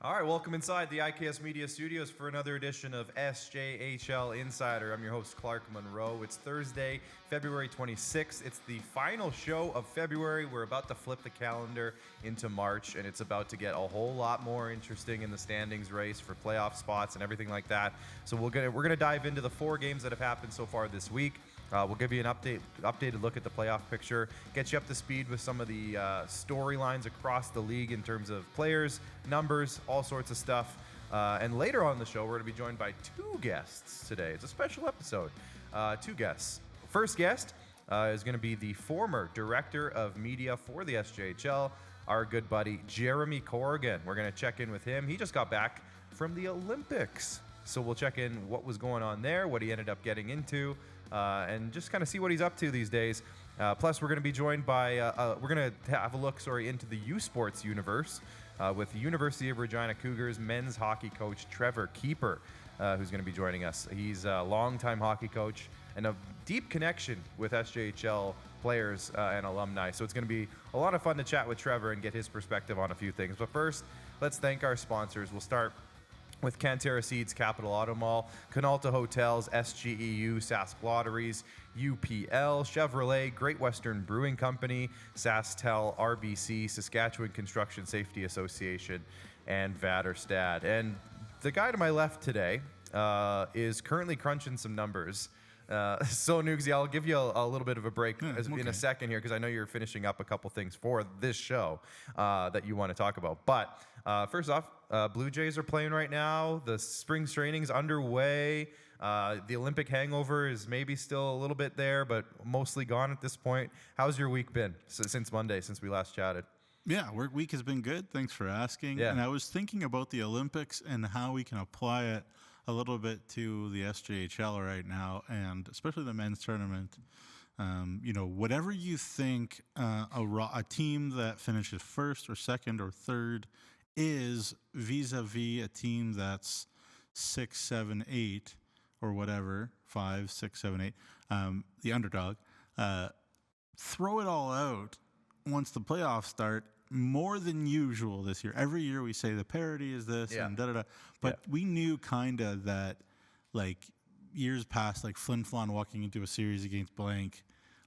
All right, welcome inside the IKS Media Studios for another edition of SJHL Insider. I'm your host, Clark Munroe. It's Thursday, February 26th. It's the final show of February. We're about to flip the calendar into March, and it's about to get a whole lot more interesting in the standings race for playoff spots and everything like that. So we're gonna dive into the 4 games that have happened so far this week. We'll give you an updated look at the playoff picture, get you up to speed with some of the storylines across the league in terms of players, numbers, all sorts of stuff. And later on in the show, we're going to be joined by 2 guests today. It's a special episode. 2 guests. First guest is going to be the former director of media for the SJHL, our good buddy Jeromy Corrigan. We're going to check in with him. He just got back from the Olympics. So we'll check in what was going on there, what he ended up getting into, and just kind of see what he's up to these days. Plus, we're going to be joined by, we're going to have a look, into the U Sports universe with the University of Regina Cougars men's hockey coach Trevor, who's going to be joining us. He's a longtime hockey coach and a deep connection with SJHL players and alumni. So it's going to be a lot of fun to chat with Trevor and get his perspective on a few things. But first, let's thank our sponsors. We'll start with Cantera Seeds, Capital Auto Mall, Canalta Hotels, SGEU, Sask Lotteries, UPL, Chevrolet, Great Western Brewing Company, SaskTel, RBC, Saskatchewan Construction Safety Association, and Vaterstad. And the guy to my left today is currently crunching some numbers. So, Nugsy, I'll give you a little bit of a break in a second here because I know you're finishing up a couple things for this show that you want to talk about. But first off, Blue Jays are playing right now. The spring training's underway. The Olympic hangover is maybe still a little bit there, but mostly gone at this point. How's your week been since Monday, since we last chatted? Yeah, work week has been good. Thanks for asking. Yeah. And I was thinking about the Olympics and how we can apply it a little bit to the SJHL right now, and especially the men's tournament. Whatever you think a team that finishes first or second or third is vis-a-vis a team that's 6, 7, 8 or whatever, 5, 6, 7, 8, the underdog, throw it all out once the playoffs start. More than usual this year. Every year we say the parity is this and da-da-da. But we knew kind of that, like, years past, like Flin Flon walking into a series against blank,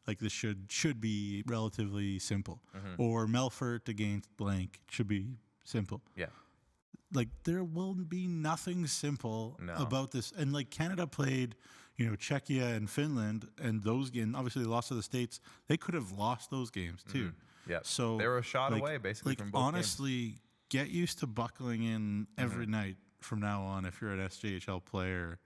like this should be relatively simple. Mm-hmm. Or Melfort against blank should be simple. Yeah. Like, there will be nothing simple about this. And, like, Canada played, Czechia and Finland, and those games, obviously they lost to the States. They could have lost those games, too. Mm-hmm. Yeah, so they were a shot away, basically, from both honestly, games. Get used to buckling in every night from now on if you're an SJHL player,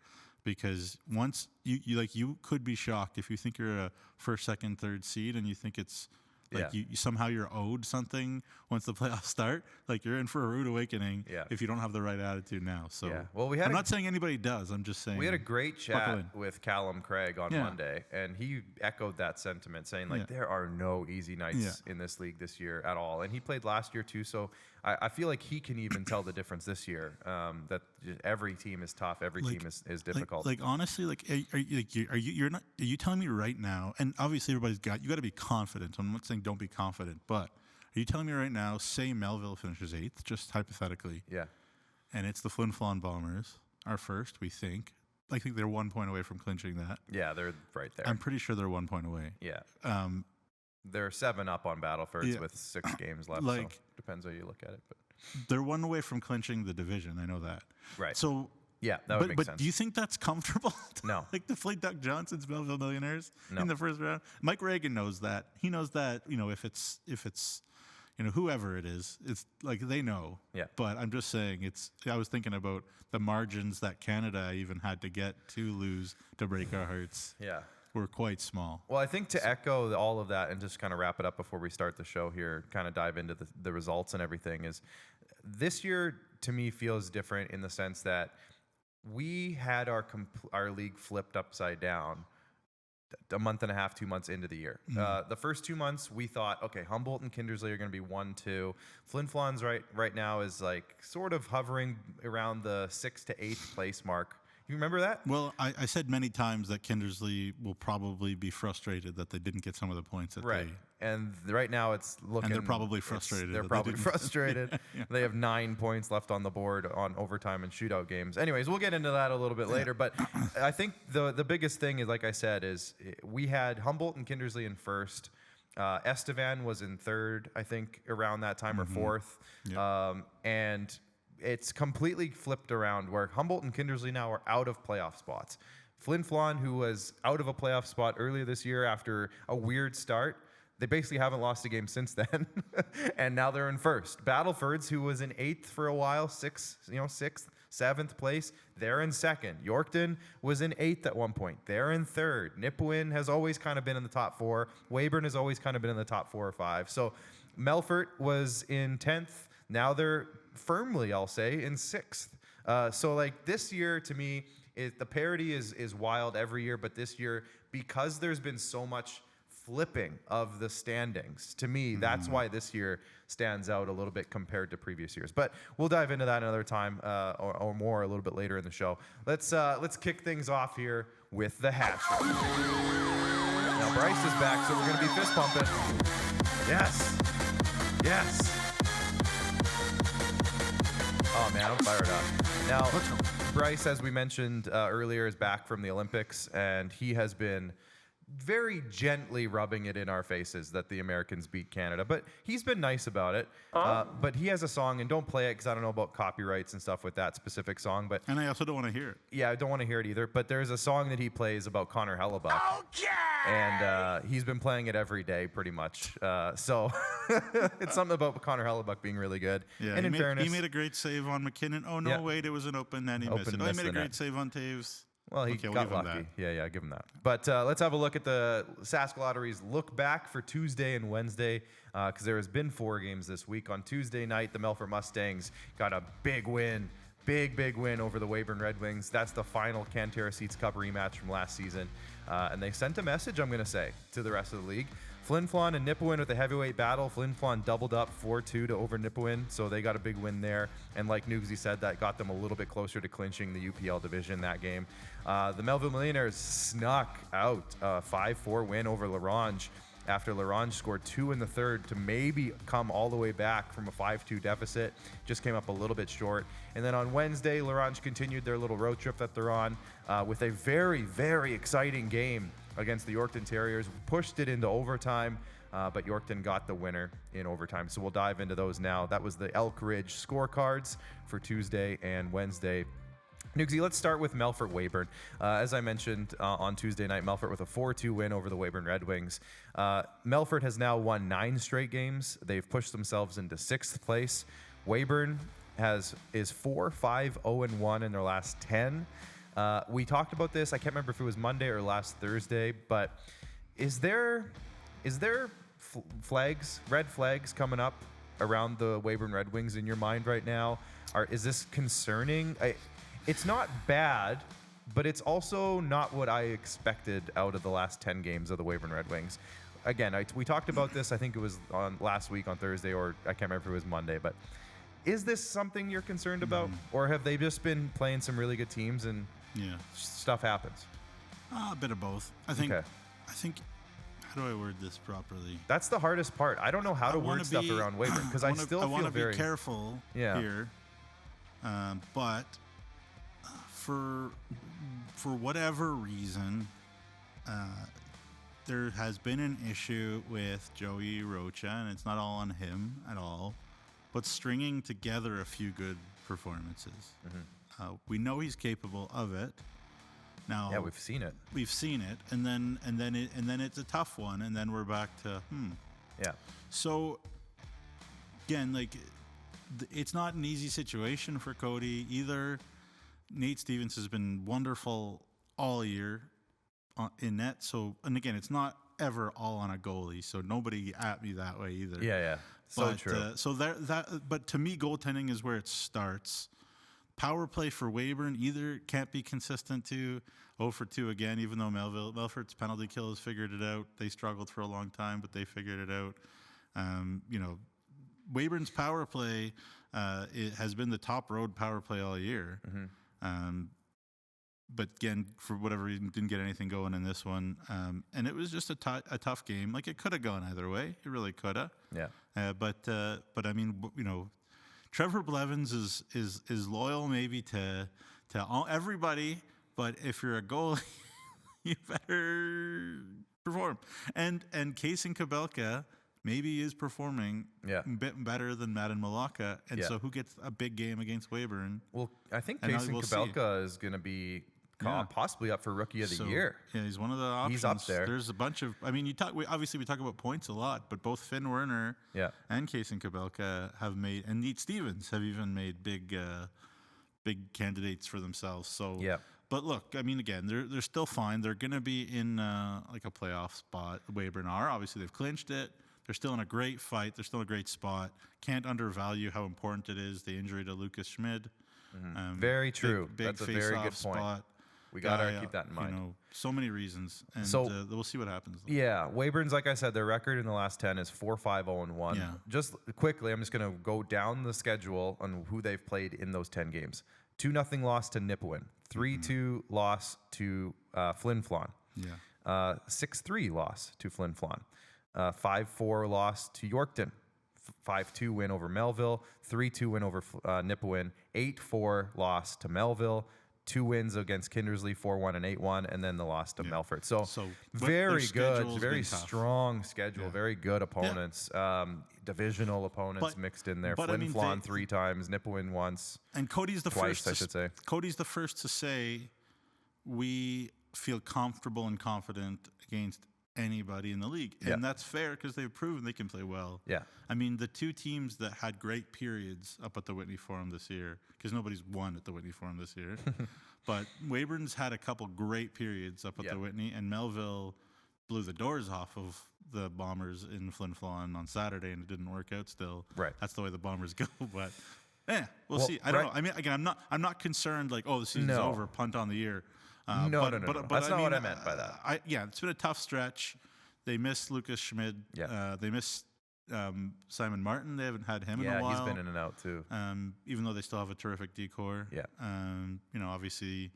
because once you could be shocked if you think you're a first, second, third seed and you think it's like you somehow you're owed something once the playoffs start. Like, you're in for a rude awakening if you don't have the right attitude now. So I'm not saying anybody does. I'm just saying we had a great chat with Callum Craig on Monday, and he echoed that sentiment, saying there are no easy nights in this league this year at all. And he played last year too, so I feel like he can even tell the difference this year. That every team is tough, every team is difficult. Honestly, are you telling me right now? And obviously you got to be confident. I'm not saying don't be confident, but are you telling me right now, say Melville finishes 8th, just hypothetically, and it's the Flin Flon Bombers are first, we think. I think they're 1 point away from clinching that. Yeah, they're right there. I'm pretty sure they're 1 point away. Yeah. They're 7 up on Battlefords with 6 games left, so depends how you look at it. But they're 1 away from clinching the division, I know that. Right. So yeah, that would make sense. But do you think that's comfortable? No. Like the Flake Duck Johnson's Melville Millionaires in the first round? Mike Reagan knows that. He knows that, if it's whoever it is, it's like they know. Yeah. But I'm just saying I was thinking about the margins that Canada even had to get to lose to break our hearts. Yeah. Were quite small. Well, I think to echo all of that and just kind of wrap it up before we start the show here, kind of dive into the results and everything, is this year to me feels different in the sense that we had our league flipped upside down a month and a half, 2 months into the year. The first 2 months, we thought, okay, Humboldt and Kindersley are going to be 1, 2. Flin Flon's right now is like sort of hovering around the 6th to 8th place mark You remember that? Well, I said many times that Kindersley will probably be frustrated that they didn't get some of the points that Right. And right now it's looking... And they're probably frustrated. They're probably frustrated. Yeah. They have 9 points left on the board on overtime and shootout games. Anyways, we'll get into that a little bit later. But I think the biggest thing is, like I said, is we had Humboldt and Kindersley in first. Estevan was in third, I think, around that time, or fourth. Yep. And it's completely flipped around where Humboldt and Kindersley now are out of playoff spots. Flin Flon, who was out of a playoff spot earlier this year after a weird start, they basically haven't lost a game since then, and now they're in first. Battlefords, who was in 8th for a while, 6th, 7th place, they're in 2nd. Yorkton was in 8th at one point. They're in 3rd. Nipawin has always kind of been in the top 4. Weyburn has always kind of been in the top 4 or 5. So Melfort was in 10th. Now they're firmly, I'll say, in 6th. So like this year, to me, the parity is wild every year, but this year, because there's been so much flipping of the standings, to me, that's why this year stands out a little bit compared to previous years. But we'll dive into that another time or more a little bit later in the show. Let's kick things off here with the hat trick. Now Bryce is back, so we're going to be fist pumping. Yes. Yes. Oh, man, I'm fired up. Now, Bryce, as we mentioned earlier, is back from the Olympics, and he has been very gently rubbing it in our faces that the Americans beat Canada. But he's been nice about it. But he has a song, and don't play it because I don't know about copyrights and stuff with that specific song. And I also don't want to hear it. Yeah, I don't want to hear it either. But there's a song that he plays about Connor Hellebuck. Okay! And he's been playing it every day pretty much. So it's something about Connor Hellebuck being really good. Yeah, and in fairness... He made a great save on McKinnon. Oh, no, wait, it was an open net. He missed it. Oh, he made a great save on Taves. Well, he got lucky. Yeah, give him that. But let's have a look at the Sask Lottery's look back for Tuesday and Wednesday, because there has been 4 games this week. On Tuesday night, the Melfort Mustangs got a big win. Big win over the Weyburn Red Wings. That's the final Cantera Seats Cup rematch from last season. And they sent a message, I'm going to say, to the rest of the league. Flin Flon and Nipawin with a heavyweight battle. Flin Flon doubled up 4-2 to over Nipawin, so they got a big win there. And like Nugsy said, that got them a little bit closer to clinching the UPL division that game. The Melville Millionaires snuck out a 5-4 win over LaRange after LaRange scored 2 in the third to maybe come all the way back from a 5-2 deficit. Just came up a little bit short. And then on Wednesday, LaRange continued their little road trip that they're on with a very, very exciting game against the Yorkton Terriers. Pushed it into overtime, but Yorkton got the winner in overtime. So we'll dive into those now. That was the Elk Ridge scorecards for Tuesday and Wednesday. Nugsy, let's start with Melfort Weyburn. As I mentioned on Tuesday night, Melfort with a 4-2 win over the Weyburn Red Wings. Melfort has now won 9 straight games. They've pushed themselves into 6th place. Weyburn is 4-5-0-1 in their last 10. We talked about this. I can't remember if it was Monday or last Thursday, but is there red flags coming up around the Weyburn Red Wings in your mind right now? Is this concerning? It's not bad, but it's also not what I expected out of the last 10 games of the Weyburn Red Wings. Again, we talked about this, I think it was on last week on Thursday, or I can't remember if it was Monday, but is this something you're concerned about? Or have they just been playing some really good teams and stuff happens? A bit of both. I think, how do I word this properly? That's the hardest part. I don't know how to word stuff around Weyburn, because I want to be careful here. But for whatever reason, there has been an issue with Joey Rocha, and it's not all on him at all, but stringing together a few good performances. We know he's capable of it. Now, yeah, we've seen it, and then it's a tough one, and then we're back to yeah. So again, like, it's not an easy situation for Cody either. Nate Stevens has been wonderful all year in net. So, and again, it's not ever all on a goalie. So nobody at me that way either. Yeah. So true. But to me, goaltending is where it starts. Power play for Weyburn either can't be consistent to 0 for 2 again, even though Melfort's penalty kill has figured it out. They struggled for a long time, but they figured it out. Weyburn's power play it has been the top road power play all year. but again, for whatever reason, didn't get anything going in this one. And it was just a tough game. Like, it could have gone either way. It really could have. Yeah. But I mean, you know, Trevor Blevins is loyal maybe to everybody, but if you're a goalie, you better perform. And Kaysen Kabelka maybe is performing a bit better than Madden Malaka. And so who gets a big game against Weyburn? Well, I think Kaysen Kabelka is going to be possibly up for Rookie of the Year. Yeah, he's one of the options. He's up there. There's a bunch of, I mean, we talk about points a lot, but both Finn Werner and Kaysen Kabelka have made, and Nate Stevens have even made big candidates for themselves. So, but look, I mean, again, they're still fine. They're going to be in like a playoff spot. Weyburn are. Obviously, they've clinched it. They're still in a great fight. They're still in a great spot. Can't undervalue how important it is, the injury to Lucas Schmid. Very true. Big That's a very good point. Spot. We got to keep that in mind. You know, so many reasons. And so, we'll see what happens. Yeah, Weyburn's, like I said, their record in the last 10 is 4-5-0-1. Yeah. Just quickly, I'm just going to go down the schedule on who they've played in those 10 games. 2-0 loss to Nipawin. 3-2 loss to Flin Flon. Yeah. 6-3 loss to Flin Flon. 5-4 loss to Yorkton. 5-2 win over Melville. 3-2 win over Nipawin. 8-4 loss to Melville. 2 wins against Kindersley, 4-1 and 8-1, and then the loss to Melfort. So very good, very strong schedule, very good opponents, divisional opponents mixed in there. Flin Flon 3 times, Nipawin once, and Cody's the twice, first. I should say. Cody's the first to say we feel comfortable and confident against anybody in the league, and that's fair because they've proven they can play well. Yeah, I mean, the 2 teams that had great periods up at the Whitney Forum this year, because nobody's won at the Whitney Forum this year, but Weyburn's had a couple great periods up at the Whitney, and Melville blew the doors off of the Bombers in Flin Flon on Saturday, and it didn't work out still. Right, that's the way the Bombers go, but we'll see. I don't know. I mean, again, I'm not concerned like, oh, the season's over, punt on the year. No. That's not what I meant by that. It's been a tough stretch. They missed Lucas Schmid. They missed Simon Martin. They haven't had him in a while. Yeah, he's been in and out too. Even though they still have a terrific decor. Yeah. You know, obviously,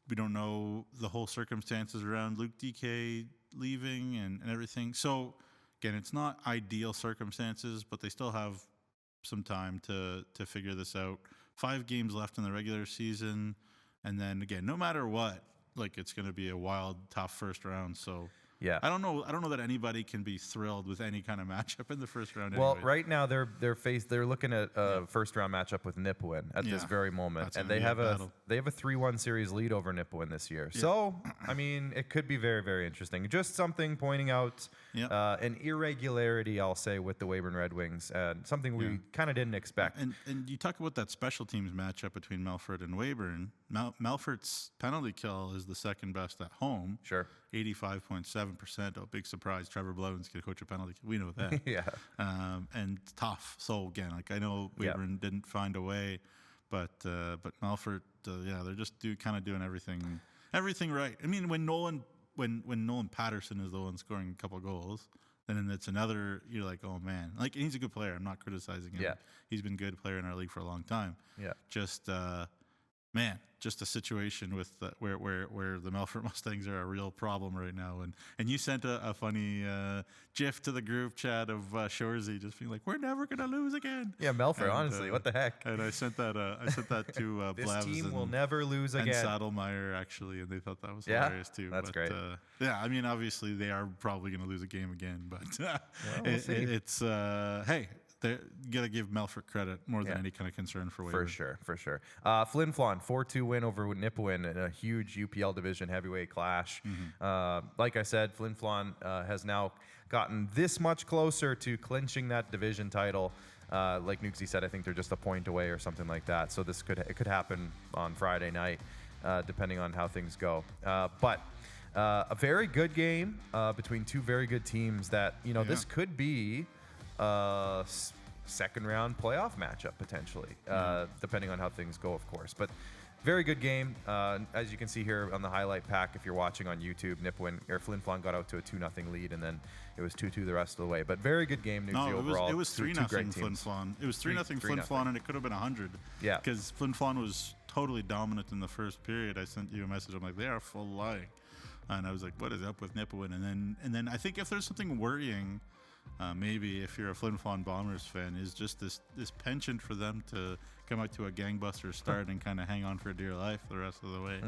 we don't know the whole circumstances around Luke DK leaving and everything. So, again, it's not ideal circumstances, but they still have some time to figure this out. 5 games left in the regular season. And then again, no matter what, like, it's going to be a wild, tough first round. So I don't know that anybody can be thrilled with any kind of matchup in the first round. Well, anyway. right now they're looking at a first round matchup with Nipawin at this very moment, and they have a 3-1 series lead over Nipawin this year. Yeah. So I mean, it could be very, very interesting. Just something pointing out an irregularity, I'll say, with the Weyburn Red Wings, and something we kind of didn't expect. And you talk about that special teams matchup between Melfort and Weyburn. Melfort's penalty kill is the second best at home. Sure. 85.7%. Oh, big surprise. Trevor Blevins can coach a penalty kill. We know that. And tough. So again, like, I know Weyburn didn't find a way, but Melfort, they're just kind of doing everything right. I mean, when Nolan Patterson is the one scoring a couple goals, then it's another. You're like, oh man, like, and he's a good player. I'm not criticizing him. He's been a good player in our league for a long time. Just a situation with where the Melfort Mustangs are a real problem right now. And you sent a funny GIF to the group chat of Shorzy just being like, "We're never gonna lose again." Yeah, Melfort, honestly, what the heck? And I sent that to this Blevs team will never lose again. And Saddlemeyer, actually, and they thought that was hilarious too. That's great. I mean, obviously they are probably gonna lose a game again, but it's hey. You got to give Melfort credit more than any kind of concern for Weyburn. For sure. Flin Flon, 4-2 win over Nipawin in a huge UPL division heavyweight clash. Like I said, Flin Flon has now gotten this much closer to clinching that division title. Like Nugsy said, I think they're just a point away or something like that. So it could happen on Friday night, depending on how things go. But a very good game between 2 very good teams that, this could be second round playoff matchup potentially, depending on how things go, of course. But very good game. As you can see here on the highlight pack, if you're watching on YouTube, Flin Flon got out to a 2-0 lead, and then it was 2-2 the rest of the way. But very good game, overall. It was 3-0 Flin Flon. It was 3-0 Flin Flon, and it could have been 100. Yeah. Because Flin Flon was totally dominant in the first period. I sent you a message. I'm like, they are full lying. And I was like, what is up with Nipawin? And then I think if there's something worrying, maybe if you're a Flin Flon Bombers fan, is just this penchant for them to come out to a gangbuster start and kind of hang on for dear life the rest of the way.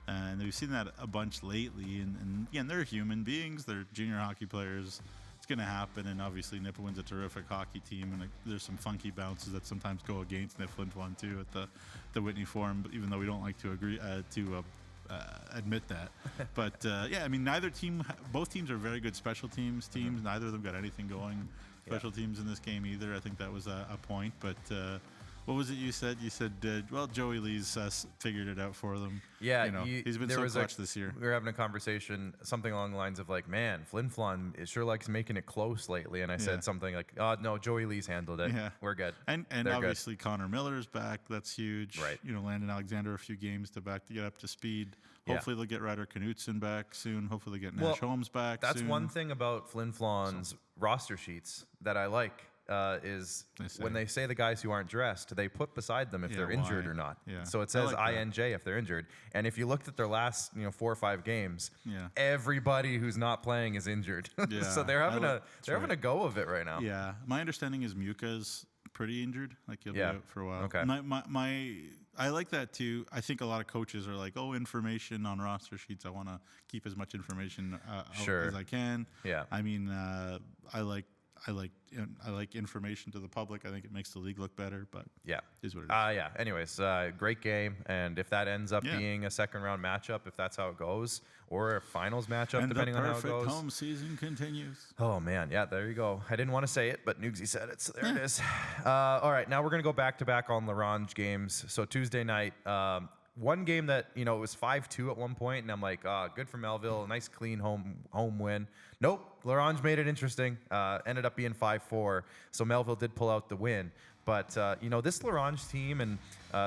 And we've seen that a bunch lately. And again, they're human beings. They're junior hockey players. It's going to happen. And obviously, Nipawin's a terrific hockey team. And there's some funky bounces that sometimes go against Flin Flon too at the Whitney Forum, but even though we don't like to agree admit that. But yeah, I mean, both teams are very good special teams. Neither of them got anything going special teams in this game either. I think that was a point. But what was it you said? You said, well, Joey Lee's figured it out for them. Yeah, he's been so clutch this year. We were having a conversation, something along the lines of like, man, Flin Flon is sure likes making it close lately. And I said something like, oh, no, Joey Lee's handled it. Yeah. We're good. And obviously Connor Miller's back. That's huge. Right. Landon Alexander a few games to get up to speed. Hopefully they'll get Ryder Knutson back soon. Hopefully they'll get Nash Holmes back That's soon. one thing about Flin Flon's roster sheets that I like. Is when they say the guys who aren't dressed, they put beside them if they're injured or not. Yeah. So it says INJ if they're injured. And if you looked at their last 4 or 5 games, everybody who's not playing is injured. So they're having a go of it right now. Yeah, my understanding is Muka's pretty injured. Like he'll be out for a while. Okay. I like that too. I think a lot of coaches are like, oh, information on roster sheets. I want to keep as much information out as I can. Yeah. I mean, I like information to the public. I think it makes the league look better, but is what it is. Anyways, great game, and if that ends up being a second round matchup, if that's how it goes, or a finals matchup, and depending on how it the goes. perfect home season continues. Oh man, yeah, there you go. I didn't want to say it, but Nugsy said it, so there it is. All right, now we're gonna go back to back on LaRange games. So Tuesday night. One game that, it was 5-2 at one point, and I'm like, good for Melville, nice clean home win. Nope, LaRange made it interesting. Ended up being 5-4, so Melville did pull out the win. But, this LaRange team, and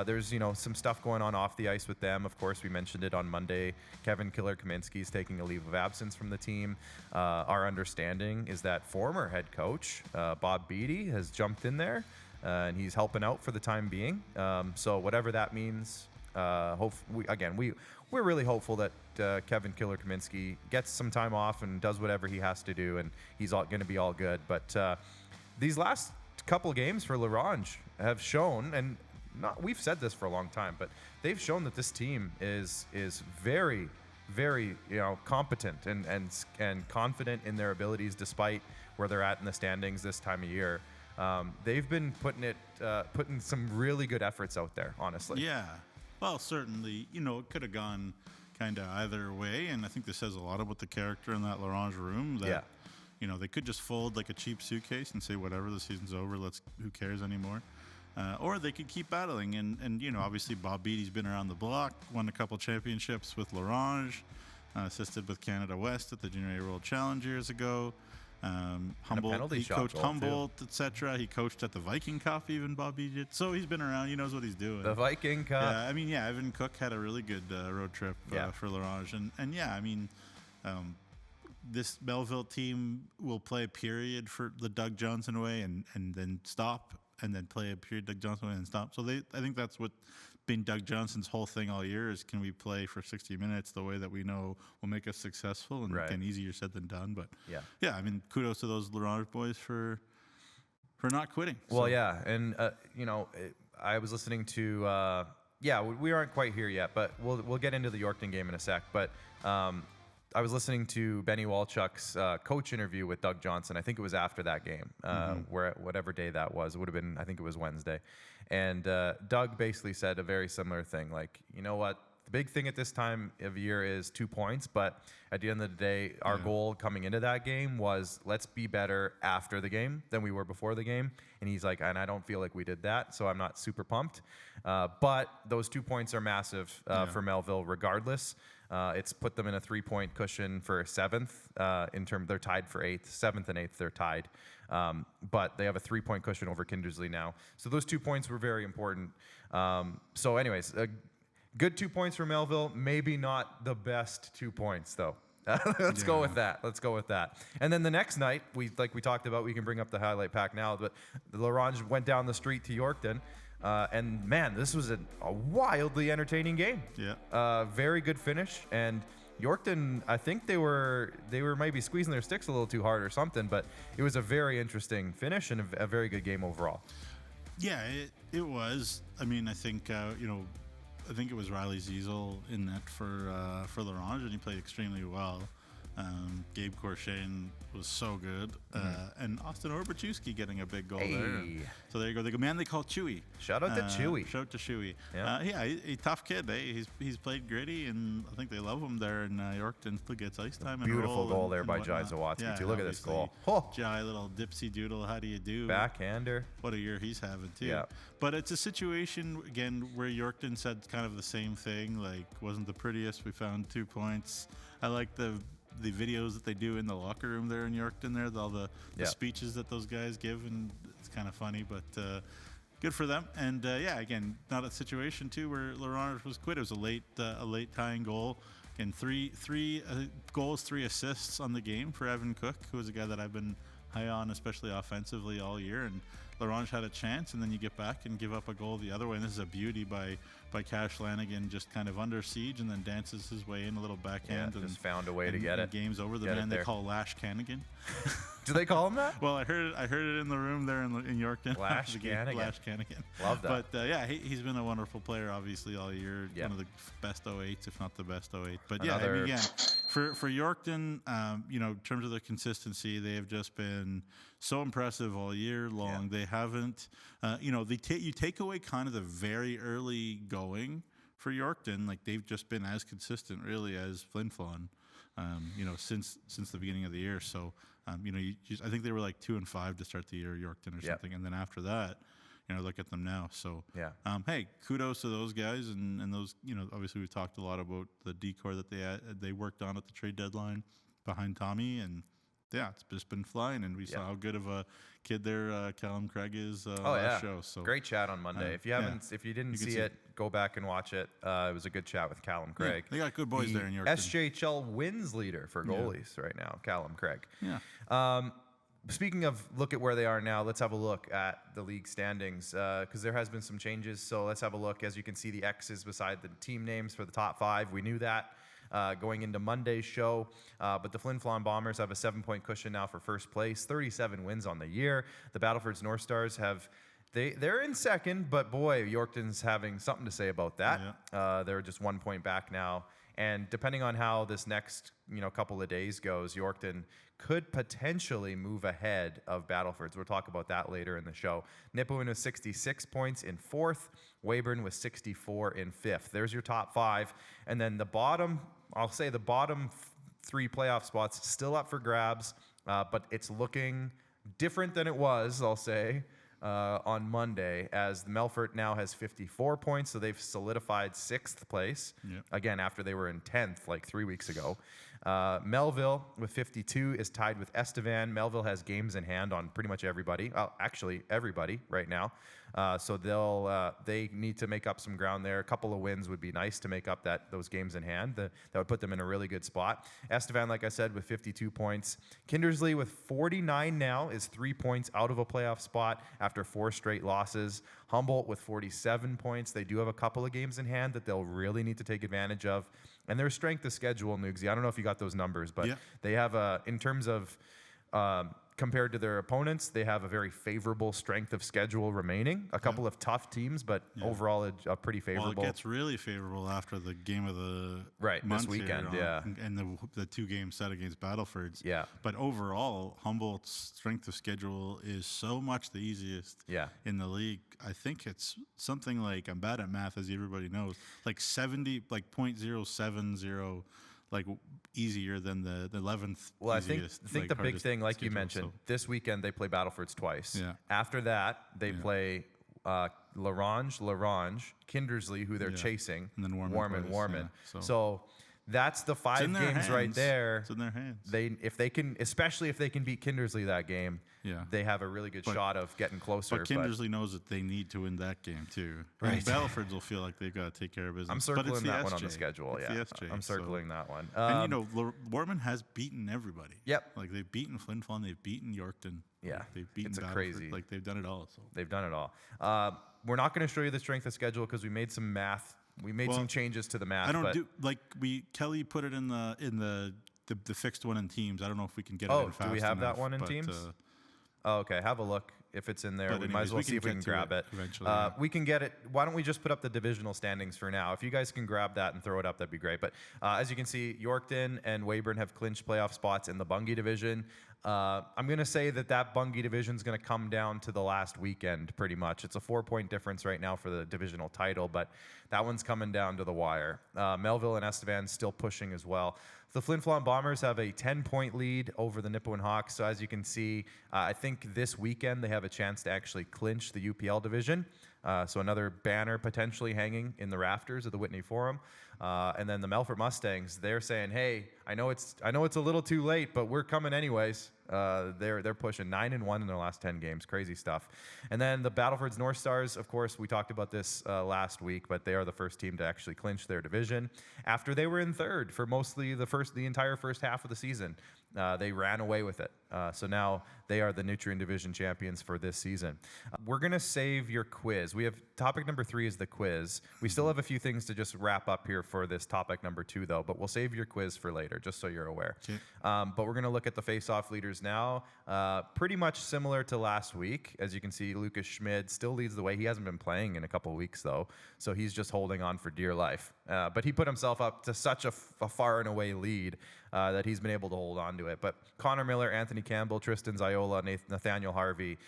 there's, some stuff going on off the ice with them. Of course, we mentioned it on Monday. Kevin Killer-Kaminsky is taking a leave of absence from the team. Our understanding is that former head coach, Bob Beattie, has jumped in there, and he's helping out for the time being. So whatever that means... we're really hopeful that Kevin Killer-Kaminsky gets some time off and does whatever he has to do, and he's going to be all good. But these last couple games for LaRange have shown, and we've said this for a long time, but they've shown that this team is very, very competent and confident in their abilities, despite where they're at in the standings this time of year. They've been putting some really good efforts out there, honestly. Yeah. Well, certainly, it could have gone kind of either way, and I think this says a lot about the character in that LaRange room. That, they could just fold like a cheap suitcase and say, whatever, the season's over, who cares anymore? Or they could keep battling, and obviously Bob Beattie's been around the block, won a couple championships with LaRange, assisted with Canada West at the Junior A World Challenge years ago. Humboldt, he coached Humboldt, etc. He coached at the Viking Cup, even Bobby did. So he's been around. He knows what he's doing. The Viking Cup. Evan Cook had a really good road trip for LaRange, and this Melville team will play a period for the Doug Johnson way, and then stop, and then play a period Doug Johnson way and stop. So I think that's what been Doug Johnson's whole thing all year is, can we play for 60 minutes the way that we know will make us successful, and again, easier said than done. But I mean, kudos to those LaRange boys for not quitting. Well, and I was listening to we aren't quite here yet, but we'll get into the Yorkton game in a sec. But I was listening to Benny Walchuk's coach interview with Doug Johnson. I think it was after that game, where whatever day that was. It would have been, I think it was Wednesday. And Doug basically said a very similar thing. Like, you know what? The big thing at this time of year is 2 points. But at the end of the day, our goal coming into that game was, let's be better after the game than we were before the game. And he's like, and I don't feel like we did that, so I'm not super pumped. But those 2 points are massive for Melville regardless. It's put them in a 3-point cushion for 7th. They're tied for 8th. 7th and 8th, they're tied. But they have a 3-point cushion over Kindersley now. So those 2 points were very important. So anyways, good 2 points for Melville. Maybe not the best 2 points, though. Let's go with that. And then the next night, we talked about, we can bring up the highlight pack now, but the LaRange went down the street to Yorkton. And man, this was a wildly entertaining game. Yeah. Very good finish. And Yorkton, I think they were maybe squeezing their sticks a little too hard or something, but it was a very interesting finish and a very good game overall. Yeah, it was. I mean, I think I think it was Riley Ziesel in net for L'Orange, and he played extremely well. Gabe Corrigan was so good, and Austin Orbachewski getting a big goal there. So there you go. The man they call Chewy. Shout out to Chewy. Shout out to Chewy. Yeah, a tough kid. Eh? He's played gritty, and I think they love him there in Yorkton. Still gets ice time. Beautiful goal there by Jai Zawatsky too. Look at this goal. Jai, little dipsy doodle. How do you do? Backhander. What a year he's having too. Yeah. But it's a situation again where Yorkton said kind of the same thing. Like, wasn't the prettiest. We found 2 points. I like the videos that they do in the locker room there in Yorkton there, all the speeches that those guys give, and it's kind of funny, but good for them. And again, not a situation too where L'Orange was quit. It was a late tying goal. Again, three goals, 3 assists on the game for Evan Cook, who was a guy that I've been high on, especially offensively all year. And L'Orange had a chance, and then you get back and give up a goal the other way. And this is a beauty by Cash Lanigan, just kind of under siege, and then dances his way in a little backhand. Yeah, and just found a way to get it. Game's over. The man they call Lash Canigan. Do they call him that? Well, I heard it in the room there in Yorkton. Lash Canigan. Lash Canigan. Love that. But he's been a wonderful player, obviously, all year. Yep. One of the best 08s, if not the best 08. But Another... for Yorkton, in terms of their consistency, they have just been so impressive all year long. Yeah. They haven't, you take away kind of the very early going for Yorkton, like they've just been as consistent really as Flin Flon, since the beginning of the year. So, I think they were like 2-5 to start the year, Yorkton or something, and then after that, look at them now. So, hey, kudos to those guys and those. Obviously we've talked a lot about the decor that they worked on at the trade deadline behind Tommy, and it's just been flying. And we saw how good of a kid there Callum Craig is last show. So great chat on Monday. If you didn't see it, go back and watch it. It was a good chat with Callum Craig. They got good boys there in Yorkton. SJHL wins leader for goalies right now, Callum Craig. Yeah. Speaking of look at where they are now, let's have a look at the league standings because there has been some changes. So let's have a look. As you can see, the X's beside the team names for the top 5. We knew that going into Monday's show. But the Flin Flon Bombers have a 7-point cushion now for first place, 37 wins on the year. The Battleford's North Stars they're in second, but boy, Yorkton's having something to say about that. Yeah. They're just 1 point back now. And depending on how this next couple of days goes, Yorkton could potentially move ahead of Battleford's. We'll talk about that later in the show. Nipawin with 66 points in 4th. Weyburn with 64 in 5th. There's your top 5. And then the bottom 3 playoff spots still up for grabs, but it's looking different than it was, I'll say, on Monday, as Melfort now has 54 points, so they've solidified 6th place, again, after they were in 10th like 3 weeks ago. Melville with 52 is tied with Estevan. Melville has games in hand on pretty much everybody. Actually, everybody right now. So they need to make up some ground there. A couple of wins would be nice to make up those games in hand. That would put them in a really good spot. Estevan, like I said, with 52 points. Kindersley with 49 now is 3 points out of a playoff spot after 4 straight losses. Humboldt with 47 points. They do have a couple of games in hand that they'll really need to take advantage of. And their strength of schedule, Nugsy, I don't know if you got those numbers, but they have in terms of compared to their opponents, they have a very favorable strength of schedule remaining. A couple of tough teams, but overall a pretty favorable. Well, it gets really favorable after the game of the month this weekend, and the 2 games set against Battleford's. Yeah. But overall, Humboldt's strength of schedule is so much the easiest in the league. I think it's something like, I'm bad at math, as everybody knows, like 70, like 0.070. Like easier than the 11th. Well, I think the big thing, like you mentioned, this weekend they play Battleford's twice. Yeah. After that, they play L'Orange, Kindersley, who they're chasing, and then Warman. Yeah. So That's the 5 in their games right hands. there. It's in their hands. Especially if they can beat Kindersley that game, they have a really good shot of getting closer. But Kindersley knows that they need to win that game too. Right. And Battleford's will feel like they've got to take care of business. I'm circling but it's that the one on the SJ. schedule. It's the SJ, I'm circling that one. And Warman has beaten everybody. Yep. Like they've beaten Flin Flon, they've beaten Yorkton. Yeah. They've beaten It's a Battleford. crazy. Like they've done it all. So They've done it all. We're not going to show you the strength of schedule because we made some math. We made some changes to the math. I don't do like Kelly put it in the fixed one in teams. I don't know if we can get it in fast do we have enough, that one in teams? Okay, have a look if it's in there. We might as well see if we can grab it. Eventually, we can get it. Why don't we just put up the divisional standings for now? If you guys can grab that and throw it up, that'd be great. But as you can see, Yorkton and Weyburn have clinched playoff spots in the Bungie division. I'm going to say that Bungie division is going to come down to the last weekend pretty much. It's a 4-point difference right now for the divisional title, but that one's coming down to the wire. Melville and Estevan still pushing as well. The Flin Flon Bombers have a 10-point lead over the Nipawin Hawks. So as you can see, I think this weekend they have a chance to actually clinch the UPL division. So another banner potentially hanging in the rafters of the Whitney Forum. And then the Melfort Mustangs, they're saying, hey, I know it's a little too late, but we're coming anyways. They're pushing 9-1 in their last 10 games. Crazy stuff. And then the Battleford's North Stars, of course, we talked about this last week, but they are the first team to actually clinch their division after they were in third for mostly the entire first half of the season. They ran away with it. So now they are the Nutrien Division champions for this season. We're going to save your quiz. We have topic number 3 is the quiz. We still have a few things to just wrap up here for this topic number 2, though, but we'll save your quiz for later, just so you're aware. Okay. But we're going to look at the face-off leaders now. Pretty much similar to last week. As you can see, Lucas Schmid still leads the way. He hasn't been playing in a couple of weeks, though, so he's just holding on for dear life. But he put himself up to such a far and away lead that he's been able to hold on to it. But Connor Miller, Anthony Campbell, Tristan Ziola, Nathaniel Harvey,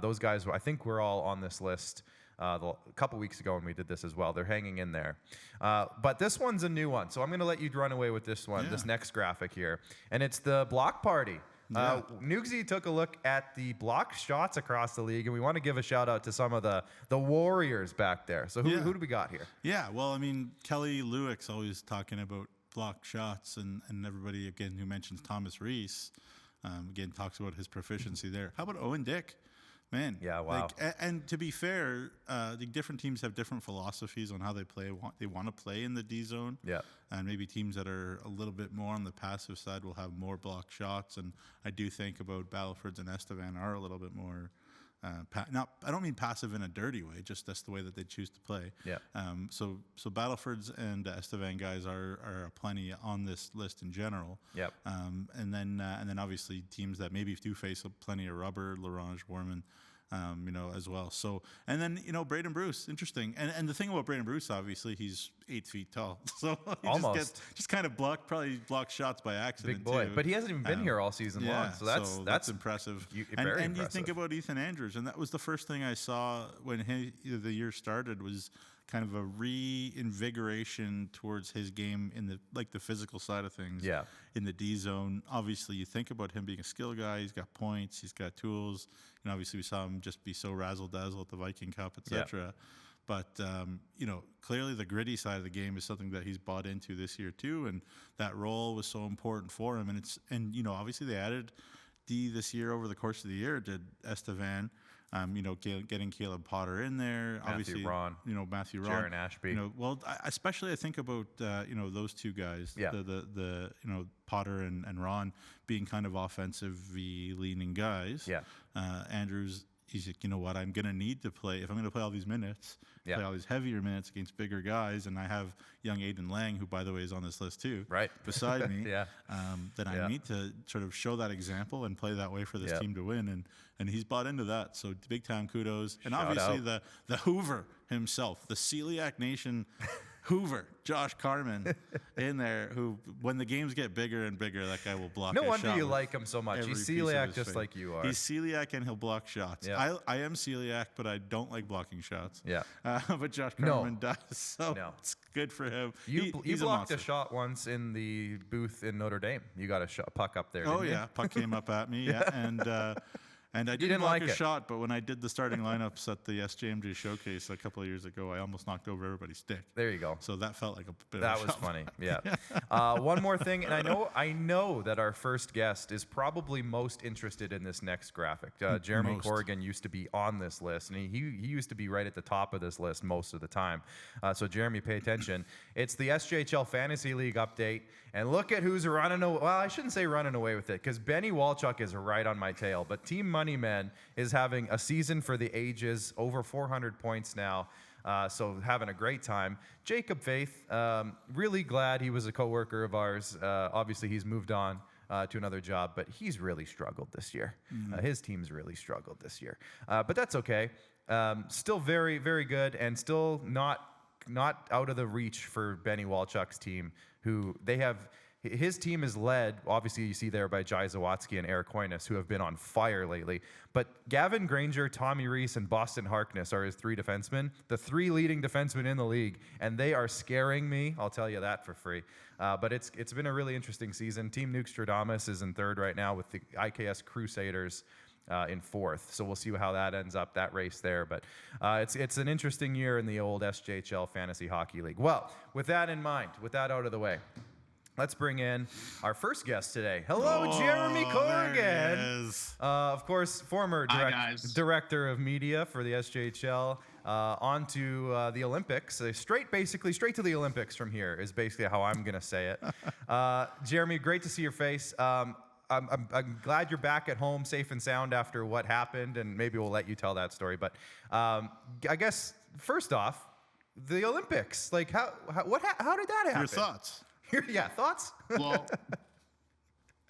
those guys, I think we're all on this list a couple weeks ago when we did this as well. They're hanging in there. But this one's a new one, so I'm going to let you run away with this one, this next graphic here. And it's the block party. Nugsy took a look at the block shots across the league, and we want to give a shout out to some of the warriors back there. So who do we got here? Yeah, well, I mean, Kelly Lewick's always talking about block shots, and everybody, again, who mentions Thomas Reese, again, talks about his proficiency there. How about Owen Dick? Man. Yeah, wow. And to be fair, the different teams have different philosophies on how they play. They want to play in the D zone. Yeah. And maybe teams that are a little bit more on the passive side will have more block shots. And I do think about Battleford's and Estevan are a little bit more. I don't mean passive in a dirty way, just that's the way that they choose to play. Yeah. So Battleford's and Estevan guys are plenty on this list in general. Yep. And then obviously teams that maybe do face plenty of rubber, Larange, Warman, as well. So, and then, Braden Bruce, interesting. And the thing about Braden Bruce, obviously, he's 8 feet tall. So he almost just kind of probably blocks shots by accident. Big boy. Too. But he hasn't even been here all season long. So that's impressive. Very and impressive. You think about Ethan Andrews, and that was the first thing I saw when the year started was kind of a reinvigoration towards his game in the physical side of things. Yeah. In the D zone, obviously you think about him being a skill guy. He's got points. He's got tools. And obviously we saw him just be so razzle dazzle at the Viking Cup, etc. Yeah. But clearly the gritty side of the game is something that he's bought into this year too, and that role was so important for him. And obviously they added D this year over the course of the year. Did Estevan. Getting Caleb Potter in there, obviously, Matthew Ron, Jaron Ashby. Especially I think about those two guys, the Potter and Ron being kind of offensive-y leaning guys. Yeah. Andrews, he's like, you know what, I'm gonna need to play if I'm gonna play all these minutes, play all these heavier minutes against bigger guys, and I have young Aiden Lang, who by the way is on this list too, right beside me. Then I need to sort of show that example and play that way for this team to win, and he's bought into that. So big time kudos, and obviously the Hoover himself, the Celiac Nation. Hoover, Josh Carman in there, who, when the games get bigger and bigger, that guy will block. No wonder you like him so much. He's celiac just like you are. He's celiac and he'll block shots. Yeah. I am celiac, but I don't like blocking shots. Yeah. But Josh Carman does, so it's good for him. You blocked a shot once in the booth in Notre Dame. You got a puck up there. Oh yeah, puck came up at me. Yeah, And I You didn't didn't block like a it. shot, but when I did the starting lineups at the SJMJ showcase a couple of years ago, I almost knocked over everybody's stick. There you go. So that felt like a bit That of a was shot. funny. Yeah. One more thing, and I know that our first guest is probably most interested in this next graphic. Jeromy Most. Corrigan used to be on this list, and he used to be right at the top of this list most of the time. So Jeromy, pay attention. It's the SJHL Fantasy League update, and look at who's running away. Well, I shouldn't say running away with it, because Benny Walchuk is right on my tail, but Team Moneymen is having a season for the ages, over 400 points now. So having a great time. Jacob Faith, really glad he was a coworker of ours. Obviously, he's moved on to another job, but he's really struggled this year. His team's really struggled this year, but that's okay. Still very, very good, and still not out of the reach for Benny Walchuk's team, who they have. His team is led, obviously you see there, by Jai Zawatsky and Eric Hoynes, who have been on fire lately. But Gavin Granger, Tommy Reese, and Boston Harkness are his three defensemen, the three leading defensemen in the league, and they are scaring me. I'll tell you that for free. But it's been a really interesting season. Team Nuke is in third right now, with the IKS Crusaders in fourth. So we'll see how that ends up, that race there. But it's an interesting year in the old SJHL Fantasy Hockey League. Well, with that in mind, with that out of the way, let's bring in our first guest today. Hello, Jeromy Corrigan. Of course, former director of media for the SJHL. On to the Olympics. Basically straight to the Olympics from here is basically how I'm going to say it. Jeromy, great to see your face. I'm glad you're back at home safe and sound after what happened, and maybe we'll let you tell that story. But I guess, first off, the Olympics. Like, how did that happen? Your thoughts? Yeah, thoughts? Well,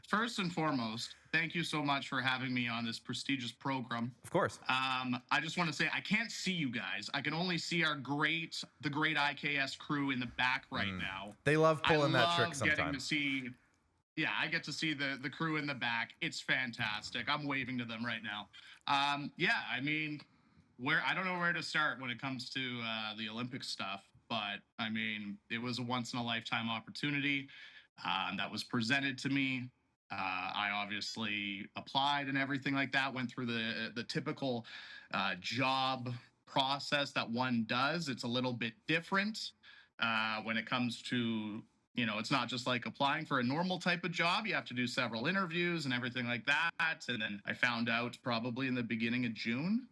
first and foremost, thank you so much for having me on this prestigious program. Of course. I just want to say I can't see you guys. I can only see the great IKS crew in the back right now. They love pulling that trick sometimes. I get to see the crew in the back. It's fantastic. I'm waving to them right now. I mean, I don't know where to start when it comes to the Olympic stuff. But, I mean, it was a once-in-a-lifetime opportunity that was presented to me. I obviously applied and everything like that, went through the typical job process that one does. It's a little bit different when it comes to, it's not just like applying for a normal type of job. You have to do several interviews and everything like that. And then I found out probably in the beginning of June.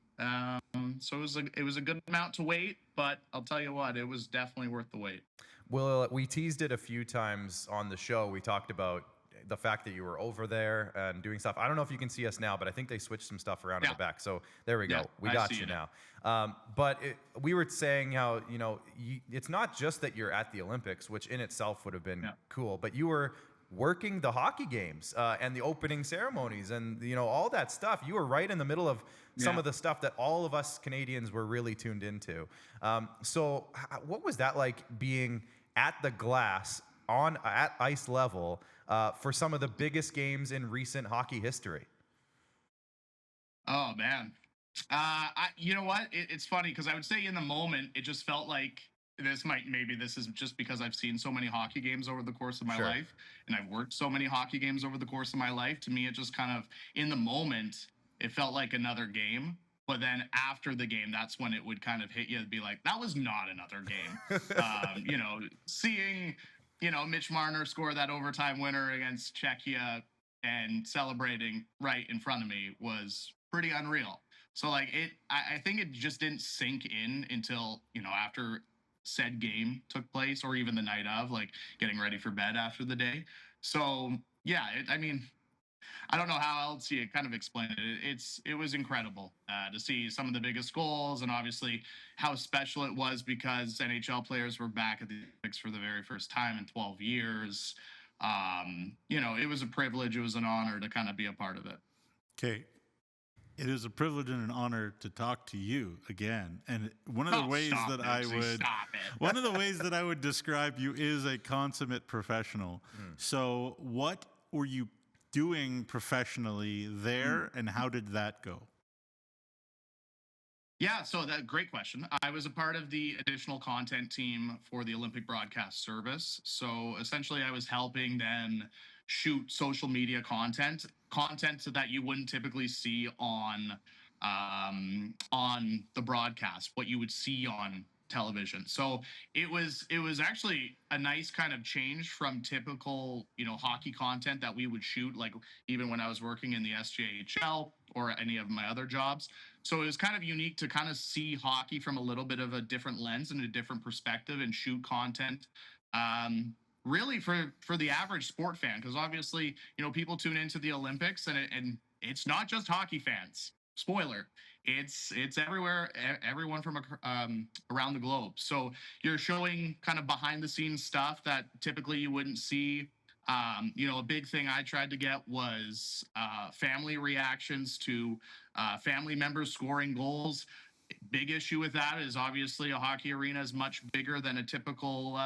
So it was a good amount to wait, but I'll tell you what, it was definitely worth the wait. Well, we teased it a few times on the show. We talked about the fact that you were over there and doing stuff. I don't know if you can see us now, but I think they switched some stuff around in the back. So there we go. We got you now. But we were saying how, it's not just that you're at the Olympics, which in itself would have been cool, but you were working the hockey games and the opening ceremonies and, all that stuff. You were right in the middle of some of the stuff that all of us Canadians were really tuned into. So what was that like, being at the glass at ice level for some of the biggest games in recent hockey history? Oh, man. You know what? It's funny because I would say in the moment, it just felt like maybe this is just because I've seen so many hockey games over the course of my life, and I've worked so many hockey games over the course of my life. To me, it just kind of, in the moment, it felt like another game. But then after the game, that's when it would kind of hit you and be like, that was not another game. Seeing, Mitch Marner score that overtime winner against Czechia and celebrating right in front of me was pretty unreal. So I think it just didn't sink in until, after said game took place, or even the night of, like getting ready for bed after the day. So yeah, I don't know how else you kind of explain it. It was incredible to see some of the biggest goals, and obviously how special it was because NHL players were back at the Olympics for the very first time in 12 years. It was a privilege. It was an honor to kind of be a part of it. Okay. It is a privilege and an honor to talk to you again. And one of the ways that I would describe you is a consummate professional. So what were you doing professionally there, and how did that go? Yeah, so great question. I was a part of the additional content team for the Olympic Broadcast Service. So essentially I was helping them shoot social media content so that you wouldn't typically see on the broadcast, what you would see on television. So it was actually a nice kind of change from typical, hockey content that we would shoot, like even when I was working in the SJHL or any of my other jobs. So it was kind of unique to kind of see hockey from a little bit of a different lens and a different perspective and shoot content. Really for the average sport fan, because obviously, people tune into the Olympics and it's not just hockey fans. Spoiler, it's everywhere, everyone from around the globe. So you're showing kind of behind the scenes stuff that typically you wouldn't see. A big thing I tried to get was family reactions to family members scoring goals. Big issue with that is obviously a hockey arena is much bigger than a typical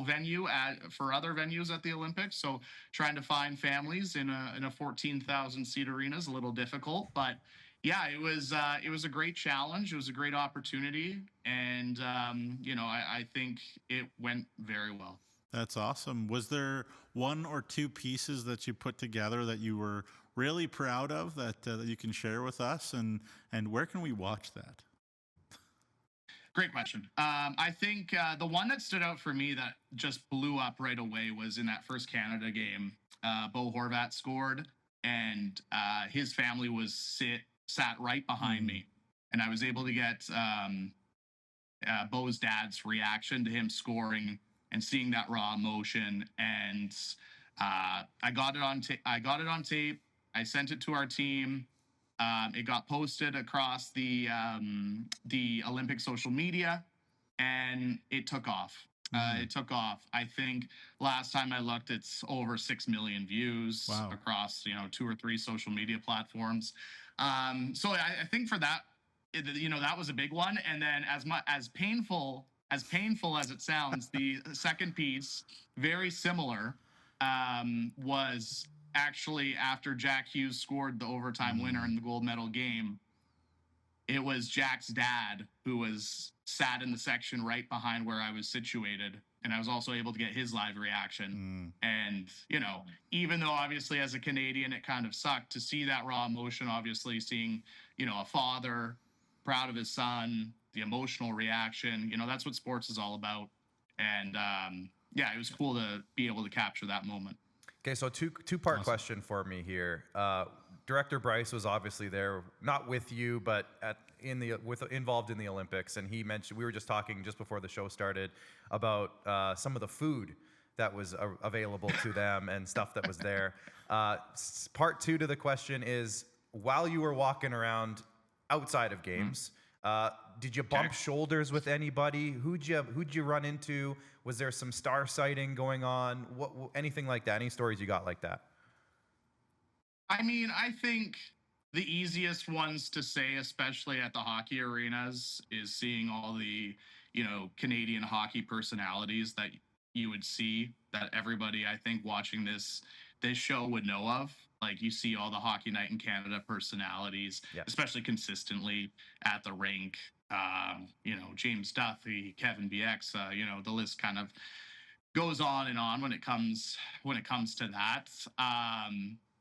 venue for other venues at the Olympics. So trying to find families in a 14,000 seat arena is a little difficult, but yeah, it was a great challenge. It was a great opportunity, and I think it went very well. That's awesome. Was there one or two pieces that you put together that you were really proud of that you can share with us, and where can we watch that? Great question. I think the one that stood out for me that just blew up right away was in that first Canada game. Bo Horvat scored, and his family was sat right behind me, and I was able to get Bo's dad's reaction to him scoring and seeing that raw emotion. And I got it on tape. I sent it to our team. It got posted across the Olympic social media, and it took off. It took off. I think last time I looked, it's over 6 million views across 2 or 3 social media platforms. So I think for that, that was a big one. And then as painful as it sounds, the second piece, very similar, was actually after Jack Hughes scored the overtime winner in the gold medal game. It was Jack's dad who was sat in the section right behind where I was situated, and I was also able to get his live reaction. And even though obviously as a Canadian it kind of sucked to see that raw emotion, obviously seeing a father proud of his son, the emotional reaction, that's what sports is all about. And it was cool to be able to capture that moment. Okay, so two-part question for me here. Director Bryce was obviously there, not with you, but involved in the Olympics, and he mentioned, we were just talking just before the show started about some of the food that was available to them and stuff that was there. Part 2 to the question is, while you were walking around outside of games, did you bump shoulders with anybody? Who'd you run into? Was there some star sighting going on? Anything like that? Any stories you got like that? I mean, I think the easiest ones to say, especially at the hockey arenas, is seeing all the, Canadian hockey personalities that you would see, that everybody, I think, watching this show would know of. Like, you see all the Hockey Night in Canada personalities, especially consistently at the rink. James Duthie, Kevin BX, the list kind of goes on and on when it comes to that.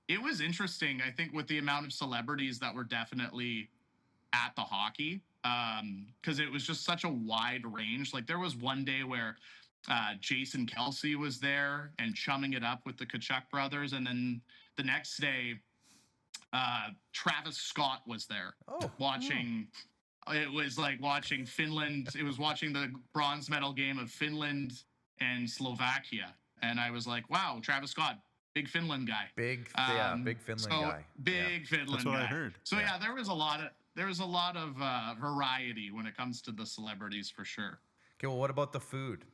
It was interesting, I think, with the amount of celebrities that were definitely at the hockey, because it was just such a wide range. Like, there was one day where Jason Kelsey was there and chumming it up with the Tkachuk brothers, and then the next day, Travis Scott was there watching. It was like watching Finland. It was watching the bronze medal game of Finland and Slovakia, and I was like, "Wow, Travis Scott, big Finland guy, big Finland guy, big Finland That's what guy." I heard. So there was a lot of variety when it comes to the celebrities for sure. Okay, well, what about the food?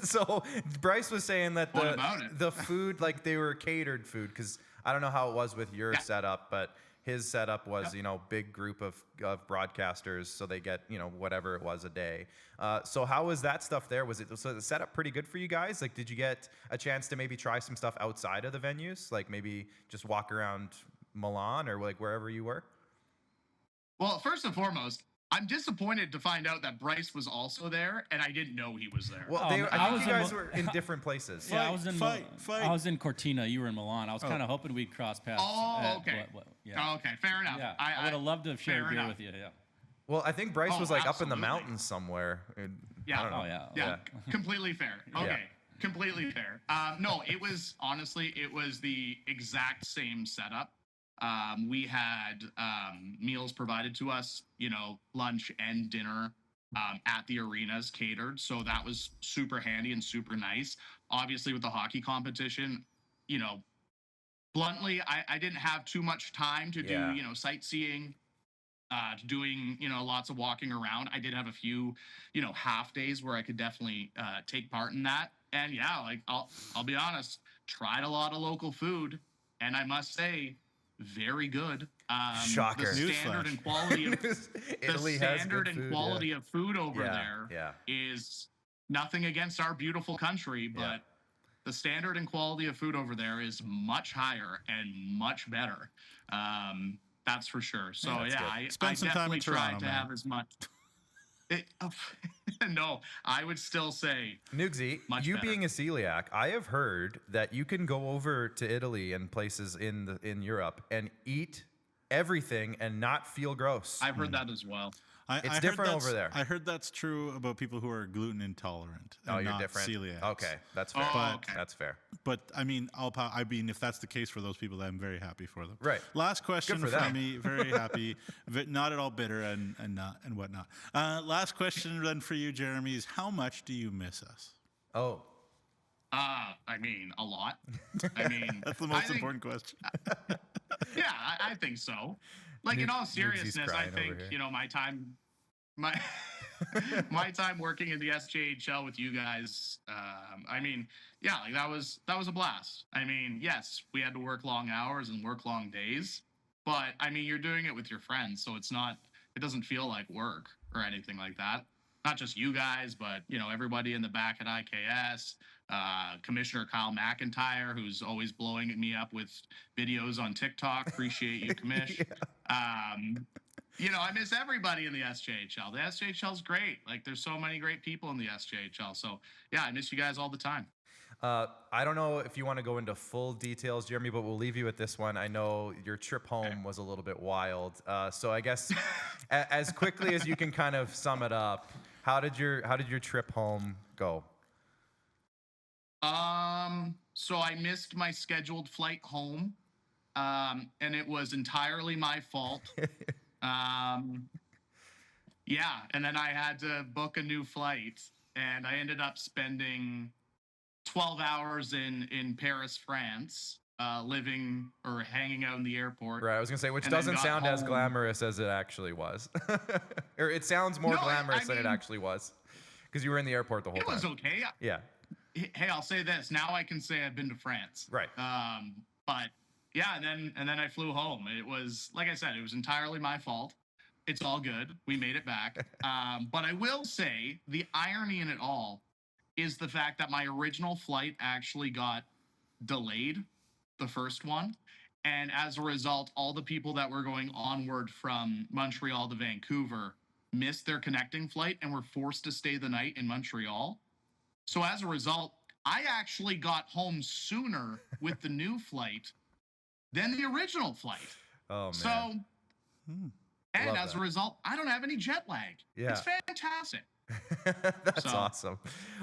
So Bryce was saying that the food, like, they were catered food, because I don't know how it was with your setup, but his setup was, big group of broadcasters, so they get, whatever it was a day. So how was that stuff there? Was the setup pretty good for you guys? Like, did you get a chance to maybe try some stuff outside of the venues? Like, maybe just walk around Milan or like wherever you were? Well, first and foremost, I'm disappointed to find out that Bryce was also there, and I didn't know he was there. Well, I think you guys were in different places. Yeah, I was in Cortina. You were in Milan. I was kind of hoping we'd cross paths. Oh, okay. Okay, fair enough. Yeah, I would have loved to have shared beer with you. Yeah. Well, I think Bryce was like up in the mountains somewhere. Yeah. I don't know. Yeah. Completely fair. Okay. Completely fair. No, it was the exact same setup. We had meals provided to us, lunch and dinner at the arenas catered. So that was super handy and super nice. Obviously, with the hockey competition, bluntly, I didn't have too much time to do, sightseeing, doing, lots of walking around. I did have a few, half days where I could definitely take part in that. And I'll be honest, tried a lot of local food, and I must say, very good. Shocker. The standard and quality of Italy has good food, of food over there is nothing against our beautiful country, but the standard and quality of food over there is much higher and much better. That's for sure. So I definitely tried to have as much. No, I would still say Nugsy, you being a celiac, I have heard that you can go over to Italy and places in Europe and eat everything and not feel gross. I've heard that as well. It's different over there. I heard that's true about people who are gluten intolerant. Oh, and you're not different. Celiacs. Okay, that's fair. That's fair. But I mean, if that's the case for those people, I'm very happy for them. Right. Last question for from them. me. Very happy. Not at all bitter and whatnot. Last question then for you, Jeromy, is how much do you miss us? Oh. I mean, a lot. I mean, that's the most important question. Yeah, I think so. Like, in all seriousness, I think, my time working in the SJHL with you guys, that was a blast. I mean, yes, we had to work long hours and work long days, but I mean, you're doing it with your friends, so it doesn't feel like work or anything like that. Not just you guys, but, everybody in the back at IKS, Commissioner Kyle McIntyre, who's always blowing me up with videos on TikTok. Appreciate you, Commish. I miss everybody in the SJHL. The SJHL is great. Like, there's so many great people in the SJHL. So, yeah, I miss you guys all the time. I don't know if you want to go into full details, Jeromy, but we'll leave you with this one. I know your trip home was a little bit wild. So I guess as quickly as you can kind of sum it up, how did your trip home go? So I missed my scheduled flight home, and it was entirely my fault. And then I had to book a new flight, and I ended up spending 12 hours in Paris, France, living or hanging out in the airport. Right, I was gonna say, which doesn't sound as glamorous as it actually was. Or it sounds more glamorous than it actually was, because you were in the airport the whole time. It was okay. Yeah. Hey, I'll say this. Now I can say I've been to France. Right. But yeah, and then I flew home. It was, like I said, it was entirely my fault. It's all good. We made it back. But I will say the irony in it all is the fact that my original flight actually got delayed, the first one. And as a result, all the people that were going onward from Montreal to Vancouver missed their connecting flight and were forced to stay the night in Montreal. So as a result, I actually got home sooner with the new flight than the original flight. Oh, man. So, and as a result, I don't have any jet lag. Yeah. It's fantastic. That's awesome.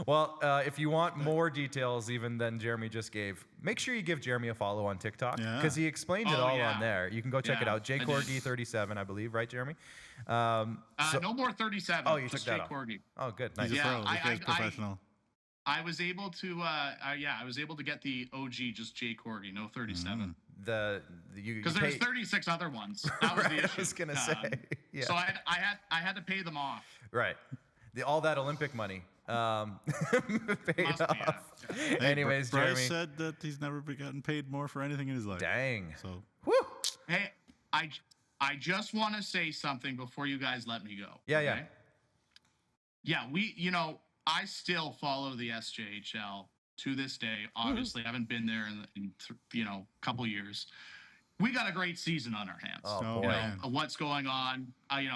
Well, if you want more details even than Jeromy just gave, make sure you give Jeromy a follow on TikTok, because he explained it all on there. You can go check it out. JCorgi37, I believe, right, Jeromy? No more 37. Oh, you took that off. Corgi. Oh, good. Nice. He's a pro. This guy's professional. I was able to, I was able to get the OG, just J Corgi, no 37. Because there's 36 other ones. That was the issue. I was gonna say. Yeah. So I had to pay them off. Right. All that Olympic money paid off. Yeah. Hey, Anyways, Bryce Jeromy said that he's never gotten paid more for anything in his life. Dang. So. Woo. Hey, I just want to say something before you guys let me go. Yeah, okay? Yeah, I still follow the SJHL to this day. Obviously, I haven't been there in a couple years. we got a great season on our hands. Oh, you boy. know, what's going on,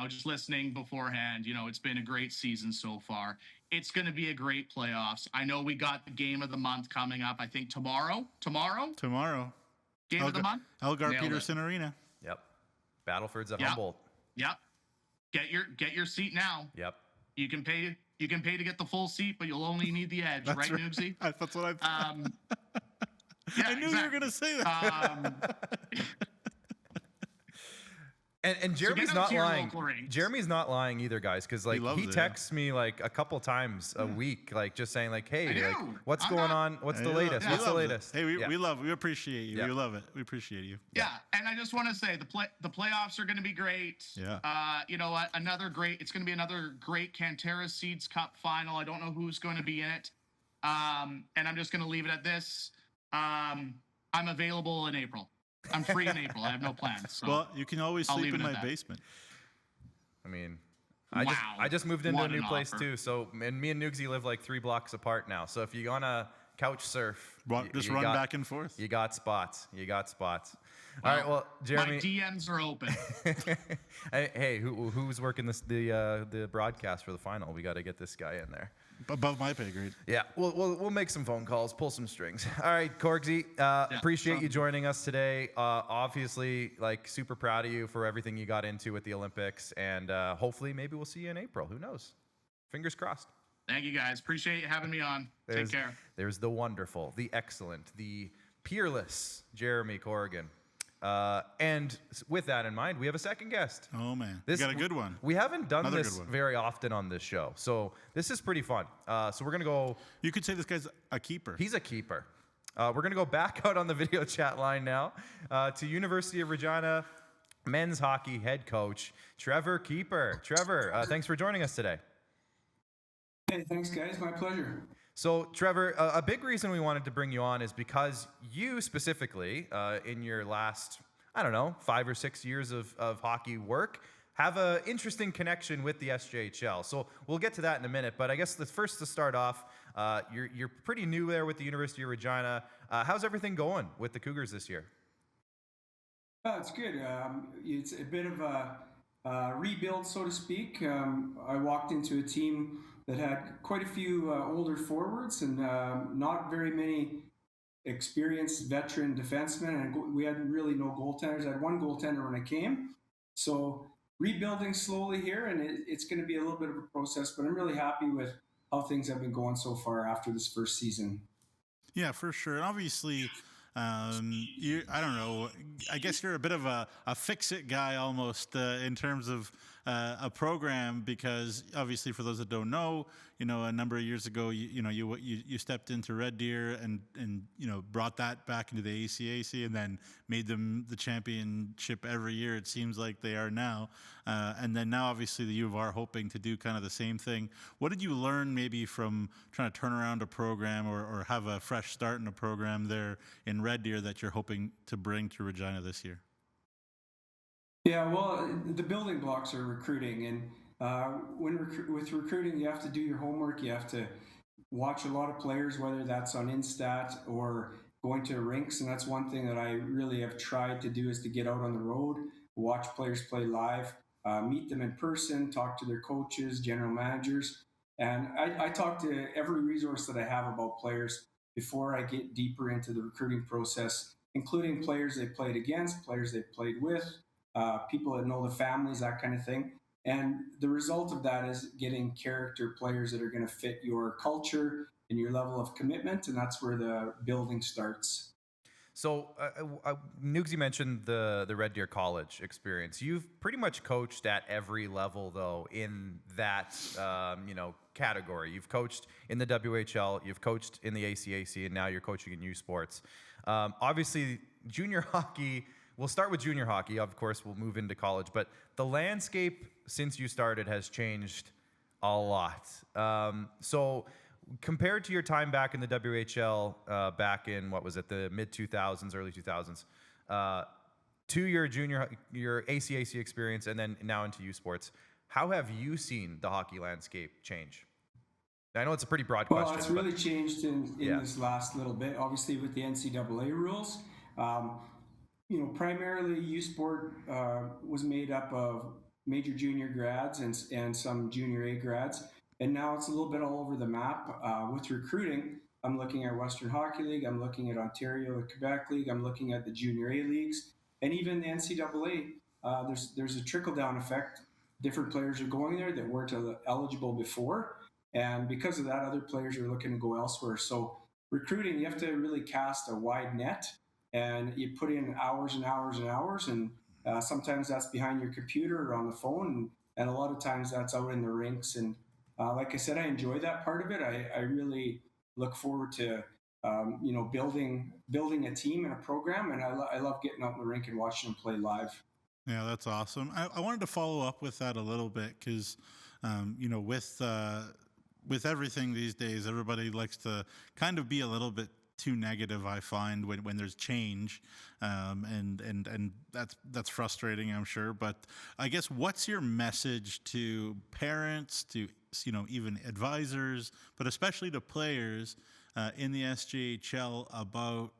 just listening beforehand, it's been a great season so far. It's going to be a great playoffs. I know we got the game of the month coming up, I think tomorrow. Game of the month. Elgar Peterson Arena. Yep. Battleford's at Humboldt. Yep. Get your seat now. Yep. You can pay to get the full seat, but you'll only need the edge, right, Noogsy? That's what I thought. Yeah, I knew you were going to say that. And Jeremy's not lying. Jeremy's not lying either, guys, because he texts me like a couple times a week, like just saying like, "Hey, like, what's going on? What's the latest? What's the latest?" Hey, we appreciate you. We love it. We appreciate you. Yeah, and I just want to say the playoffs are going to be great. Yeah. You know what? It's going to be another great Cantera Seeds Cup final. I don't know who's going to be in it, and I'm just going to leave it at this. I'm available in April. I'm free in April. I have no plans. So well, you can always sleep in my basement. I mean, I just moved into a new place too. So, and me and Noogsy live like 3 blocks apart now. So if you wanna couch surf, just run back and forth. You got spots. All right. Well, Jeromy, my DMs are open. Hey, who's working the broadcast for the final? We got to get this guy in there. Above my pay grade. Yeah, we'll make some phone calls, pull some strings. All right, Corgsy, appreciate you joining us today. Obviously, like, super proud of you for everything you got into with the Olympics, and hopefully maybe we'll see you in April. Who knows? Fingers crossed. Thank you, guys. Appreciate you having me on. Take care. There's the wonderful, the excellent, the peerless Jeromy Corrigan. And with that in mind, we have a second guest. Oh man, we got a good one. We haven't done this very often on this show, so this is pretty fun. So we're gonna go. You could say this guy's a keeper. He's a keeper. We're gonna go back out on the video chat line now to University of Regina men's hockey head coach Trevor Keeper. Trevor, thanks for joining us today. Hey, thanks, guys. My pleasure. So, Trevor, a big reason we wanted to bring you on is because you specifically, in your last, 5 or 6 years of hockey work, have an interesting connection with the SJHL. So we'll get to that in a minute. But I guess first to start off, you're pretty new there with the University of Regina. How's everything going with the Cougars this year? It's good. It's a bit of a rebuild, so to speak. I walked into a team that had quite a few older forwards and not very many experienced veteran defensemen, and we had really no goaltenders. I had one goaltender when I came. So rebuilding slowly here, and it's going to be a little bit of a process, but I'm really happy with how things have been going so far after this first season. Yeah, for sure. And obviously, I don't know, I guess you're a bit of a fix-it guy almost in terms of a program, because obviously for those that don't know, a number of years ago, you stepped into Red Deer and brought that back into the ACAC and then made them the championship every year. It seems like they are now. And then now obviously the U of R hoping to do kind of the same thing. What did you learn maybe from trying to turn around a program or have a fresh start in a program there in Red Deer that you're hoping to bring to Regina this year? Yeah, well, the building blocks are recruiting, and with recruiting, you have to do your homework. You have to watch a lot of players, whether that's on Instat or going to rinks, and that's one thing that I really have tried to do, is to get out on the road, watch players play live, meet them in person, talk to their coaches, general managers, and I talk to every resource that I have about players before I get deeper into the recruiting process, including players they played against, players they played with, people that know the families, that kind of thing. And the result of that is getting character players that are going to fit your culture and your level of commitment, and that's where the building starts. So, Noogsy mentioned the Red Deer College experience. You've pretty much coached at every level, though, in that category. You've coached in the WHL, you've coached in the ACAC, and now you're coaching in U Sports. Obviously, junior hockey. We'll start with junior hockey. Of course, we'll move into college. But the landscape since you started has changed a lot. So compared to your time back in the WHL, back in, the mid-2000s, early 2000s, to your ACAC experience and then now into U Sports, how have you seen the hockey landscape change? I know it's a pretty broad question. Well, it's really changed in this last little bit, obviously with the NCAA rules. primarily U Sport was made up of major junior grads and some junior A grads. And now it's a little bit all over the map. With recruiting, I'm looking at Western Hockey League, I'm looking at Ontario and Quebec League, I'm looking at the junior A leagues, and even the NCAA. There's a trickle-down effect. Different players are going there that weren't eligible before. And because of that, other players are looking to go elsewhere. So recruiting, you have to really cast a wide net, and you put in hours and hours and hours, and sometimes that's behind your computer or on the phone, and a lot of times that's out in the rinks. And like I said, I enjoy that part of it. I really look forward to building a team and a program, and I love getting out in the rink and watching them play live. Yeah, that's awesome. I wanted to follow up with that a little bit because, with everything these days, everybody likes to kind of be a little bit too negative. I find when there's change, and that's frustrating, I'm sure. But I guess what's your message to parents, to even advisors, but especially to players in the SJHL about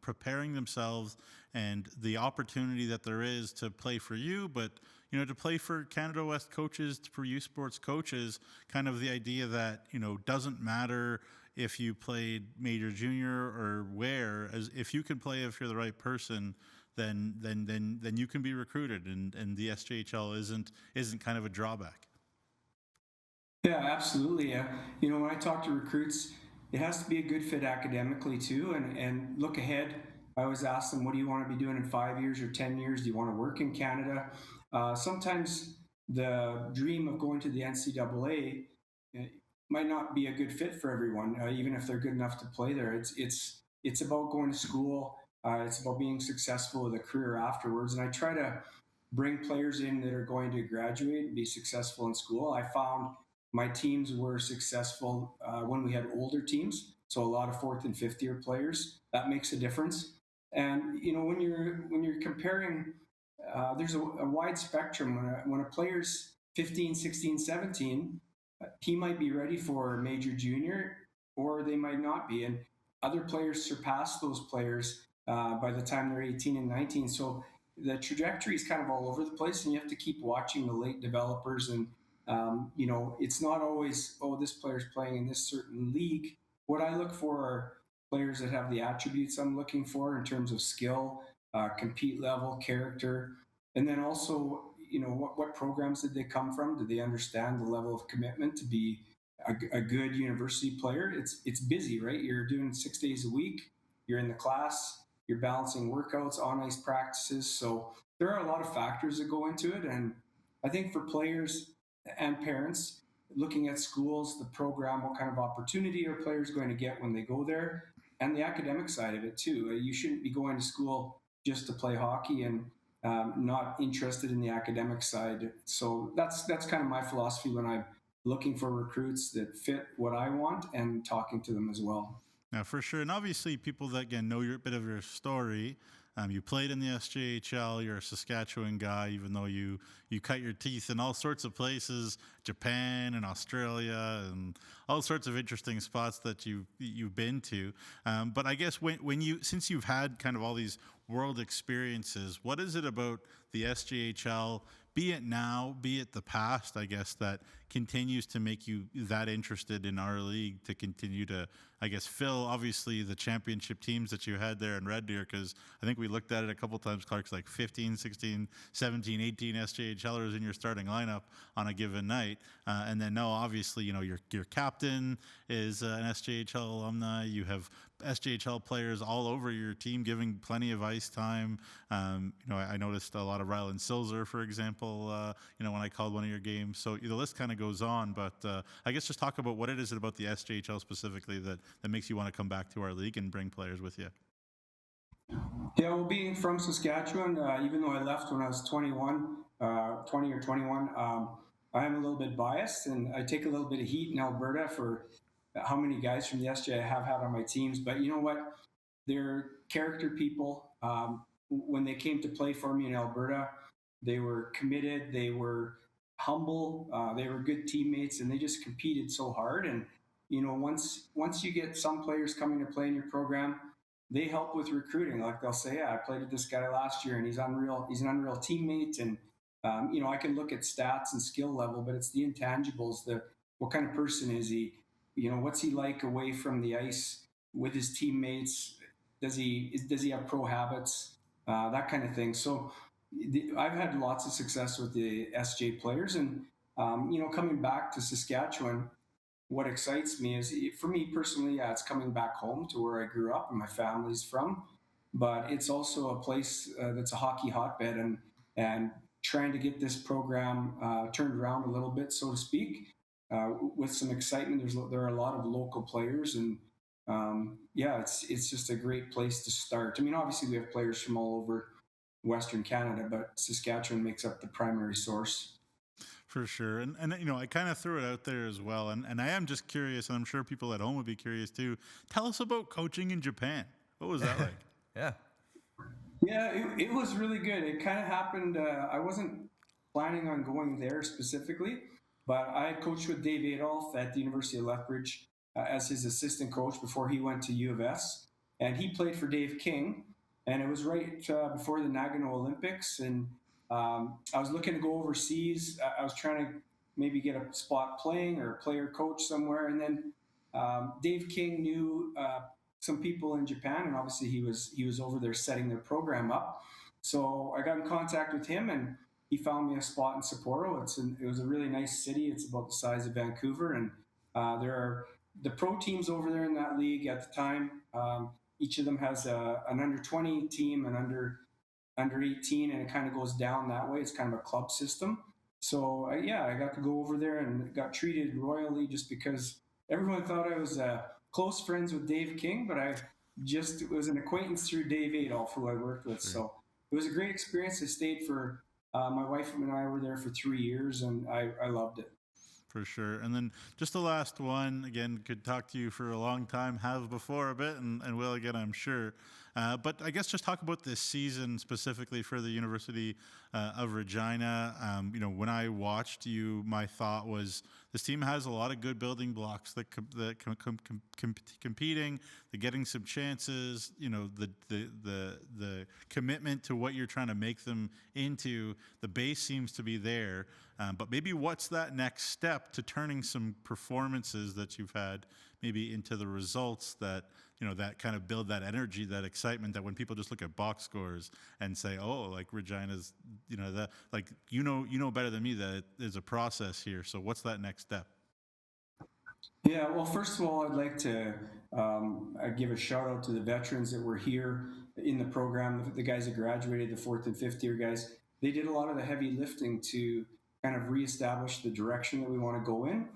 preparing themselves and the opportunity that there is to play for you, but to play for Canada West coaches, for U Sports coaches, kind of the idea that doesn't matter if you played major, junior, or where, as if you can play, if you're the right person, then you can be recruited, and the SJHL isn't kind of a drawback. Yeah, absolutely. When I talk to recruits, it has to be a good fit academically too, and look ahead. I always ask them, what do you want to be doing in 5 years or 10 years? Do you want to work in Canada? Sometimes the dream of going to the NCAA might not be a good fit for everyone, even if they're good enough to play there. It's about going to school. It's about being successful with a career afterwards. And I try to bring players in that are going to graduate and be successful in school. I found my teams were successful when we had older teams, so a lot of fourth and fifth year players. That makes a difference. And when you're comparing, there's a wide spectrum. When a player's 15, 16, 17, he might be ready for a major junior, or they might not be. And other players surpass those players by the time they're 18 and 19. So the trajectory is kind of all over the place, and you have to keep watching the late developers. And it's not always, this player's playing in this certain league. What I look for are players that have the attributes I'm looking for in terms of skill, compete level, character, and then also, what programs did they come from? Did they understand the level of commitment to be a good university player? It's busy, right? You're doing 6 days a week. You're in the class. You're balancing workouts, on ice practices. So there are a lot of factors that go into it. And I think for players and parents, looking at schools, the program, what kind of opportunity are players going to get when they go there, and the academic side of it too. You shouldn't be going to school just to play hockey and not interested in the academic side. So that's kind of my philosophy when I'm looking for recruits that fit what I want and talking to them as well. Yeah, for sure. And obviously people that, again, know a bit of your story. You played in the SJHL. You're a Saskatchewan guy, even though you cut your teeth in all sorts of places, Japan and Australia, and all sorts of interesting spots that you've been to. But I guess since you've had kind of all these world experiences, what is it about the SJHL, be it now, be it the past, I guess, that continues to make you that interested in our league to continue to, I guess, fill, obviously, the championship teams that you had there in Red Deer? Because I think we looked at it a couple times, Clark's like 15, 16, 17, 18 SJHLers in your starting lineup on a given night. And then, no, obviously, your captain is an SJHL alumni. You have SJHL players all over your team giving plenty of ice time. I noticed a lot of Rylan Silzer, for example, when I called one of your games. So the list kind of goes on, but I guess just talk about what it is about the SJHL specifically that makes you want to come back to our league and bring players with you. Yeah, well, being from Saskatchewan, even though I left when I was 20 or 21, I am a little bit biased, and I take a little bit of heat in Alberta for how many guys from the SJ I have had on my teams. But you know what? They're character people. When they came to play for me in Alberta, they were committed, they were humble, they were good teammates, and they just competed so hard. And once you get some players coming to play in your program, they help with recruiting. Like they'll say, yeah, I played with this guy last year and he's unreal. He's an unreal teammate. And, I can look at stats and skill level, but it's the intangibles, what kind of person is he? What's he like away from the ice with his teammates? Does he have pro habits? That kind of thing. So I've had lots of success with the SJ players, and coming back to Saskatchewan, what excites me is, for me personally, yeah, it's coming back home to where I grew up and my family's from, but it's also a place that's a hockey hotbed, and trying to get this program turned around a little bit, so to speak, with some excitement. There are a lot of local players, and it's just a great place to start. I mean, obviously we have players from all over Western Canada, but Saskatchewan makes up the primary source. For sure. And I kind of threw it out there as well. And I am just curious, and I'm sure people at home would be curious too. Tell us about coaching in Japan. What was that like? Yeah. Yeah, it was really good. It kind of happened. I wasn't planning on going there specifically, but I coached with Dave Adolph at the University of Lethbridge as his assistant coach before he went to U of S. And he played for Dave King. And it was right before the Nagano Olympics. And I was looking to go overseas. I was trying to maybe get a spot playing or player coach somewhere. And then Dave King knew some people in Japan, and obviously he was over there setting their program up. So I got in contact with him, and he found me a spot in Sapporo. It was a really nice city. It's about the size of Vancouver, and there are the pro teams over there in that league at the time. Each of them has an under 20 team, and under 18, and it kind of goes down that way. It's kind of a club system. So I got to go over there and got treated royally, just because everyone thought I was close friends with Dave King, but it was an acquaintance through Dave Adolph, who I worked with. So it was a great experience. I stayed for, my wife and I were there for 3 years, and I loved it. For sure. And then just the last one, again, could talk to you for a long time, have before a bit, and will again, I'm sure. But I guess just talk about this season specifically for the University of Regina. When I watched you, my thought was this team has a lot of good building blocks that competing, they're getting some chances. The commitment to what you're trying to make them into, the base seems to be there. But maybe what's that next step to turning some performances that you've had maybe into the results that that kind of build that energy, that excitement, that when people just look at box scores and say, oh, like Regina's, that, like, you know better than me that there's a process here. So what's that next step? Yeah, well, first of all, I'd like to give a shout out to the veterans that were here in the program, the guys that graduated, the fourth and fifth year guys. They did a lot of the heavy lifting to kind of reestablish the direction that we want to go in.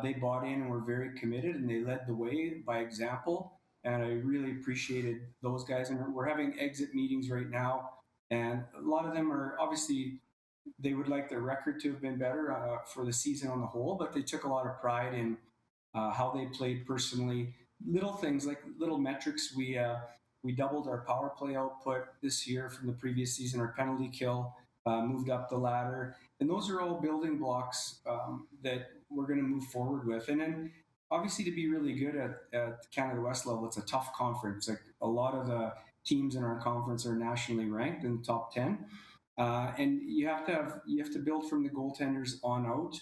They bought in and were very committed, and they led the way by example. And I really appreciated those guys. And we're having exit meetings right now. And a lot of them are, obviously, they would like their record to have been better for the season on the whole, but they took a lot of pride in how they played personally. Little things, like little metrics. We doubled our power play output this year from the previous season. Our penalty kill moved up the ladder. And those are all building blocks that we're going to move forward with. And then obviously, to be really good at Canada West level, it's a tough conference. Like, a lot of the teams in our conference are nationally ranked in the top 10. And you have to build from the goaltenders on out.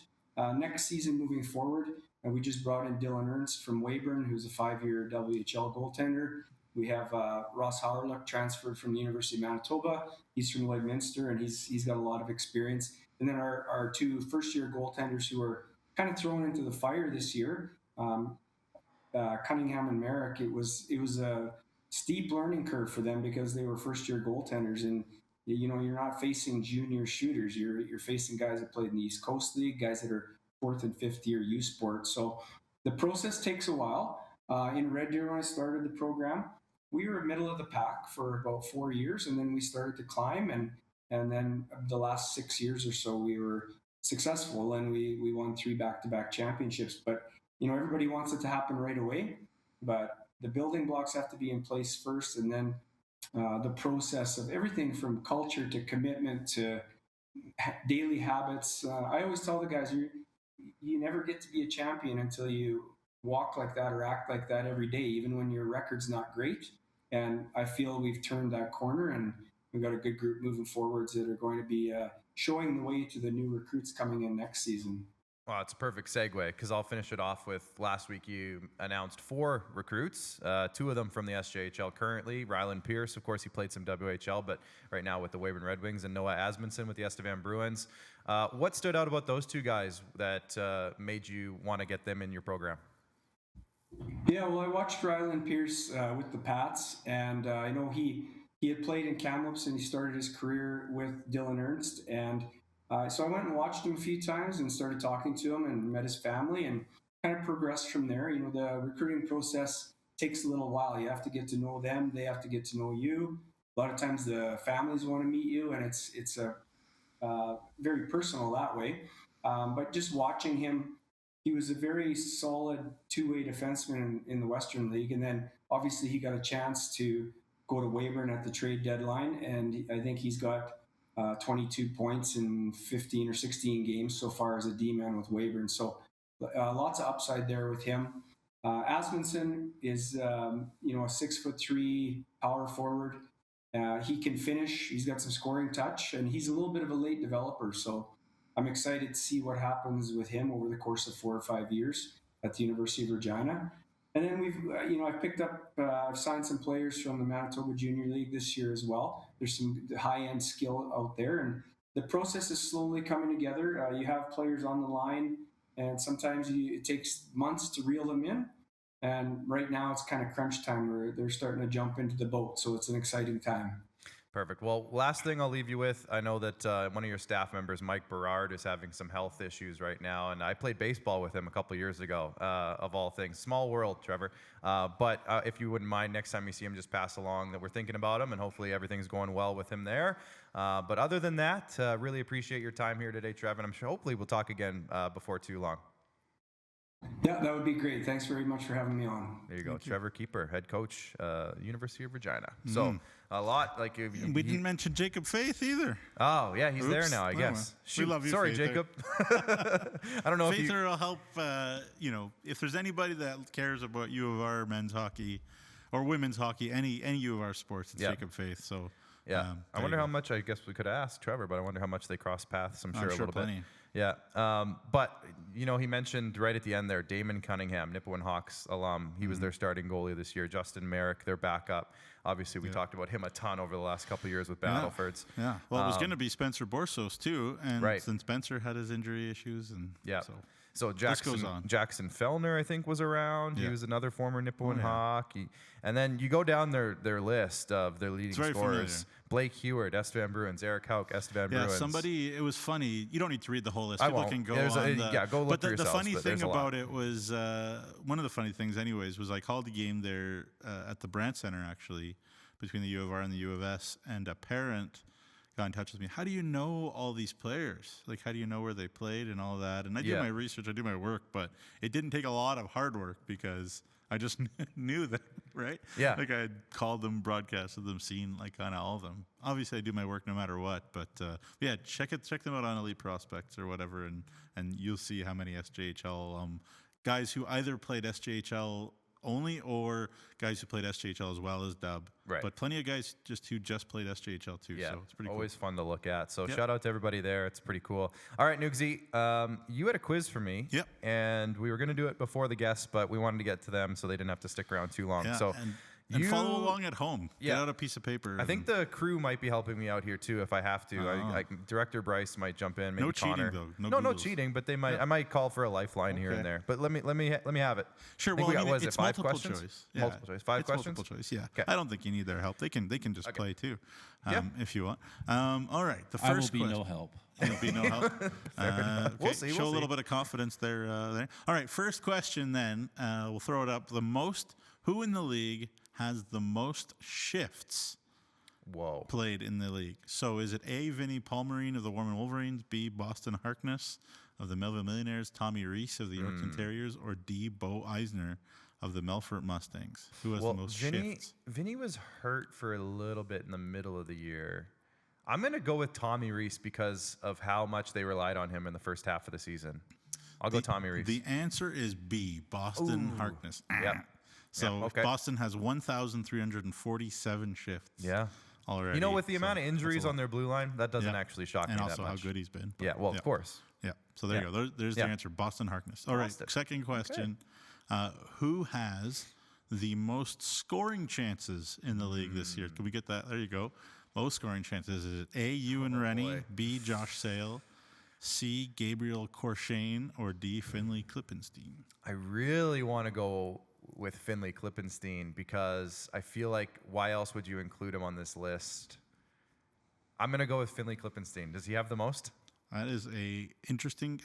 Next season moving forward, we just brought in Dylan Ernst from Weyburn, who's a 5-year WHL goaltender. We have Ross Howlerluck transferred from the University of Manitoba. He's from Lloydminster, and he's got a lot of experience. And then our two first-year goaltenders who are kind of thrown into the fire this year, Cunningham and Merrick. It was a steep learning curve for them because they were first-year goaltenders, and you're not facing junior shooters. You're facing guys that played in the East Coast League, guys that are fourth and fifth year U Sport. So the process takes a while. In Red Deer, when I started the program, we were middle of the pack for about 4 years, and then we started to climb, and then the last 6 years or so we were successful, and we won 3 back-to-back championships. But everybody wants it to happen right away, but the building blocks have to be in place first, and then the process of everything from culture to commitment to daily habits. I always tell the guys, you never get to be a champion until you walk like that or act like that every day, even when your record's not great. And I feel we've turned that corner, and we've got a good group moving forwards that are going to be showing the way to the new recruits coming in next season. Well, it's a perfect segue because I'll finish it off with last week you announced 4 recruits, 2 of them from the SJHL currently. Ryland Pierce, of course, he played some WHL, but right now with the Weyburn Red Wings, and Noah Asmundson with the Estevan Bruins. What stood out about those 2 guys that made you want to get them in your program? Yeah, well, I watched Ryland Pierce with the Pats, and I know he had played in Kamloops, and he started his career with Dylan Ernst, and so I went and watched him a few times and started talking to him and met his family and kind of progressed from there. You know, the recruiting process takes a little while. You have to get to know them. They have to get to know you. A lot of times the families want to meet you, and it's a very personal that way. But just watching him, he was a very solid two-way defenseman in the Western League. And then obviously he got a chance to go to Weyburn at the trade deadline. And I think he's got 22 points in 15 or 16 games so far as a D-man with Weyburn. So lots of upside there with him. Asmundson is, a 6'3" power forward. He can finish. He's got some scoring touch, and he's a little bit of a late developer. So I'm excited to see what happens with him over the course of 4 or 5 years at the University of Regina. And then I've signed some players from the Manitoba Junior League this year as well. There's some high-end skill out there, and the process is slowly coming together. You have players on the line, and sometimes it takes months to reel them in. And right now it's kind of crunch time where they're starting to jump into the boat. So it's an exciting time. Perfect. Well, last thing I'll leave you with, I know that one of your staff members, Mike Berard, is having some health issues right now, and I played baseball with him a couple years ago, of all things. Small world, Trevor. But if you wouldn't mind, next time you see him, just pass along that we're thinking about him, and hopefully everything's going well with him there. But other than that, really appreciate your time here today, Trevor, and I'm sure hopefully we'll talk again before too long. Yeah, that would be great. Thanks very much for having me on. There you go. Trevor Keeper, head coach, University of Regina. So a lot like we didn't mention Jacob Faith either. Oh yeah, he's there now, I guess. We love you. Sorry, Faith, Jacob. I don't know if Faither will help. If there's anybody that cares about U of R men's hockey or women's hockey, any U of R sports, it's Jacob Faith. So yeah, I wonder how much. I guess we could ask Trevor, but I wonder how much they cross paths. I'm sure a little plenty. bit. Yeah, but he mentioned right at the end there, Damon Cunningham, Nipawin Hawks alum. He was their starting goalie this year. Justin Merrick, their backup. Obviously, we talked about him a ton over the last couple of years with Battlefords. Yeah. Well, it was going to be Spencer Borsos too, and then Spencer had his injury issues, and So Jackson Fellner, I think, was around. Yeah. He was another former Nipawin Hawk. And then you go down their list of their leading scorers. Familiar. Blake Heward, Estevan Bruins. Eric Hauk, Estevan Bruins. It was funny. You don't need to read the whole list. I People won't. can go go look but for yourselves. The funny thing about it was, one of the funny things anyways, was I called a game there at the Brandt Center, actually, between the U of R and the U of S, and a parent got in touch with me. How do you know all these players? Like, how do you know where they played and all that? And I do my research, I do my work, but it didn't take a lot of hard work because I just knew them, right? Yeah. Like I had called them, broadcasted them, seen like kind of all of them. Obviously, I do my work no matter what, but check them out on Elite Prospects or whatever, and you'll see how many SJHL guys who either played SJHL only or guys who played SJHL as well as dub. Right. But plenty of guys who just played SJHL too. Yeah, so it's pretty always cool. fun to look at. So shout out to everybody there. It's pretty cool. All right, Nugsy, you had a quiz for me. Yep. And we were going to do it before the guests, but we wanted to get to them so they didn't have to stick around too long. Yeah, so and follow along at home. Get out a piece of paper. I think the crew might be helping me out here too if I have to. Director Bryce might jump in. Maybe no Connor. cheating though. No cheating. But they might. I might call for a lifeline here and there. But let me have it. Sure. Well, it's multiple choice. Yeah. Multiple choice. 5 questions. Multiple choice. Yeah. Okay. I don't think you need their help. They can just play too, if you want. All right. The I first will be question. no help. There'll be no help. Okay. We'll see. Show a little bit of confidence there. All right. First question. Then we'll throw it up. Who in the league has the most shifts played in the league? So is it A, Vinny Palmerine of the Warman Wolverines, B, Boston Harkness of the Melville Millionaires, Tommy Reese of the Yorkton Terriers, or D, Bo Eisner of the Melfort Mustangs? Who has the most shifts? Vinny was hurt for a little bit in the middle of the year. I'm going to go with Tommy Reese because of how much they relied on him in the first half of the season. I'll go Tommy Reese. The answer is B, Boston Harkness. Yep. So Boston has 1,347 shifts. Yeah. Already. You know, with the amount of injuries on their blue line, that doesn't actually shock me that much. And also how good he's been. Yeah, well, of course. Yeah. So there you go. There's the answer. Boston Harkness. All right. Second question. Who has the most scoring chances in the league this year? Can we get that? There you go. Most scoring chances. Is it A, Ewan Rennie, B, Josh Sale, C, Gabriel Corshane, or D, Finley Klippenstein? I really want to go with Finley Klippenstein because I feel like why else would you include him on this list? I'm going to go with Finley Klippenstein. Does he have the most? That is a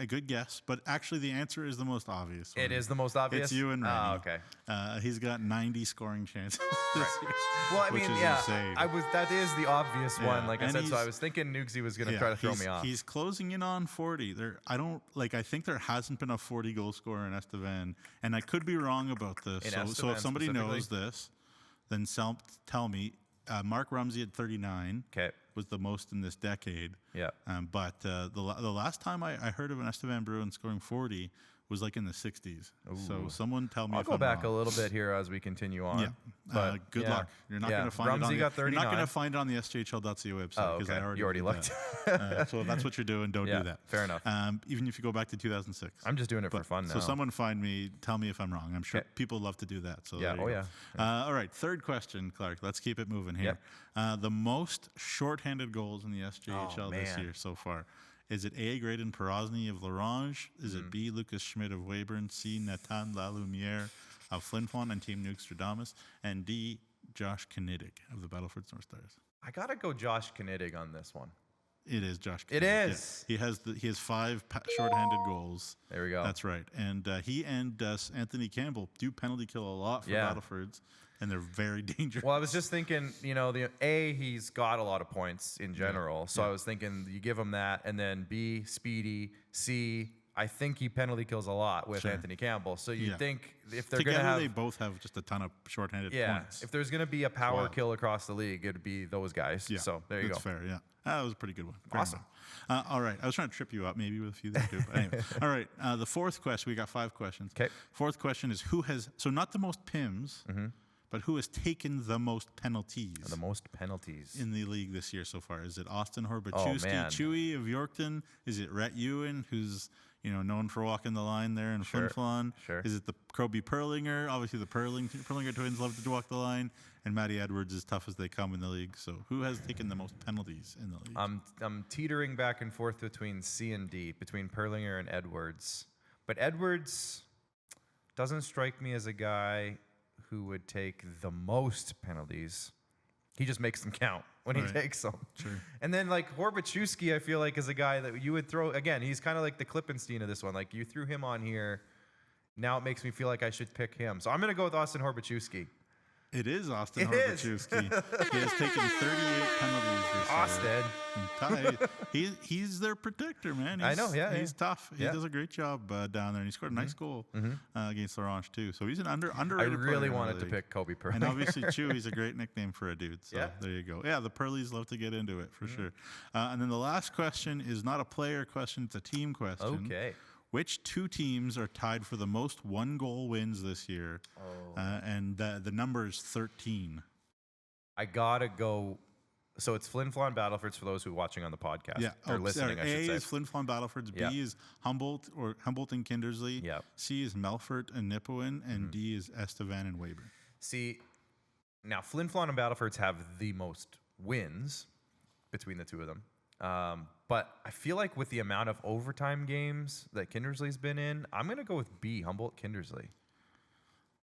good guess, but actually the answer is the most obvious one. It is the most obvious? It's Ewan Rennie. Oh, okay. He's got 90 scoring chances this year. Well, I mean, insane. That is the obvious one. Like I said, so I was thinking Nugsy was going to try to throw me off. He's closing in on 40. I think there hasn't been a 40 goal scorer in Estevan, and I could be wrong about this. So if somebody knows this, then tell me. Mark Rumsey at 39 was the most in this decade. Yeah. But the last time I heard of an Estevan Bruin scoring 40 was like in the 60s. Ooh. So someone tell me I'll if go I'm back wrong. a little bit here as we continue on. Yeah. But good luck. You're not going to find Rumsey got 39. You're not going to find it on the SJHL.ca website because I already looked. So if that's what you're doing, don't do that. Fair enough. Even if you go back to 2006. I'm just doing it for fun now. So someone find me, tell me if I'm wrong. I'm sure people love to do that. So yeah. All right, third question, Clark. Let's keep it moving here. The most shorthanded goals in the SJHL this year so far. Is it A, Graydon Perosny of Larange? Is it B, Lucas Schmidt of Weyburn? C, Nathan Lalumiere of Flin Flon and Team Nuke-Stradamus? And D, Josh Knidig of the Battleford North Stars? I got to go Josh Knidig on this one. It is Josh Knidig. It is. Yeah. He has 5 shorthanded goals. There we go. That's right. And he and Anthony Campbell do penalty kill a lot for Battlefords. And they're very dangerous. Well, I was just thinking, he's got a lot of points in general. So I was thinking you give him that. And then B, speedy. C, I think he penalty kills a lot with Anthony Campbell. So you think if they're going to have... they both have just a ton of shorthanded points. If there's going to be a power kill across the league, it'd be those guys. Yeah, so there you go. That's fair, yeah. That was a pretty good one. Awesome. All right. I was trying to trip you up maybe with a few there too. But anyway. All right. The fourth question, we got 5 questions. Okay. Fourth question is who has... So not the most PIMs, but who has taken the most penalties? The most penalties in the league this year so far. Is it Austin Horbachewski, Chewy of Yorkton? Is it Rhett Ewan, who's known for walking the line there in Flin Flon? Sure. Is it the Kroby Perlinger? Obviously, the Perlinger twins love to walk the line, and Matty Edwards is tough as they come in the league. So, who has taken the most penalties in the league? I'm teetering back and forth between C and D, between Perlinger and Edwards. But Edwards doesn't strike me as a guy who would take the most penalties. He just makes them count when he takes them. Sure. And then like Horbachewski, I feel like is a guy that you would throw, again, he's kind of like the Klippenstein of this one. Like you threw him on here. Now it makes me feel like I should pick him. So I'm going to go with Austin Horbachewski. It is Austin Horbachewski. He has taken 38 penalties this year. He's their protector, man. I know, He's tough. He does a great job down there. And he scored a nice goal against Larange, too. So he's an underrated player. I really wanted to pick Kobe Perlinger. And obviously, Chewy's a great nickname for a dude. So there you go. Yeah, the Perlies love to get into it, for sure. And then the last question is not a player question. It's a team question. Okay. Which 2 teams are tied for the most 1-goal wins this year? And the number is 13. I got to go. So it's Flin Flon Battlefords for those who are watching on the podcast. Yeah. Or listening, I should say. A is Flin Flon Battlefords. B is Humboldt and Kindersley. Yeah. C is Melfort and Nipawin. And D is Estevan and Weyburn. See, now Flin Flon and Battlefords have the most wins between the two of them. But I feel like with the amount of overtime games that Kindersley's been in, I'm going to go with B, Humboldt Kindersley.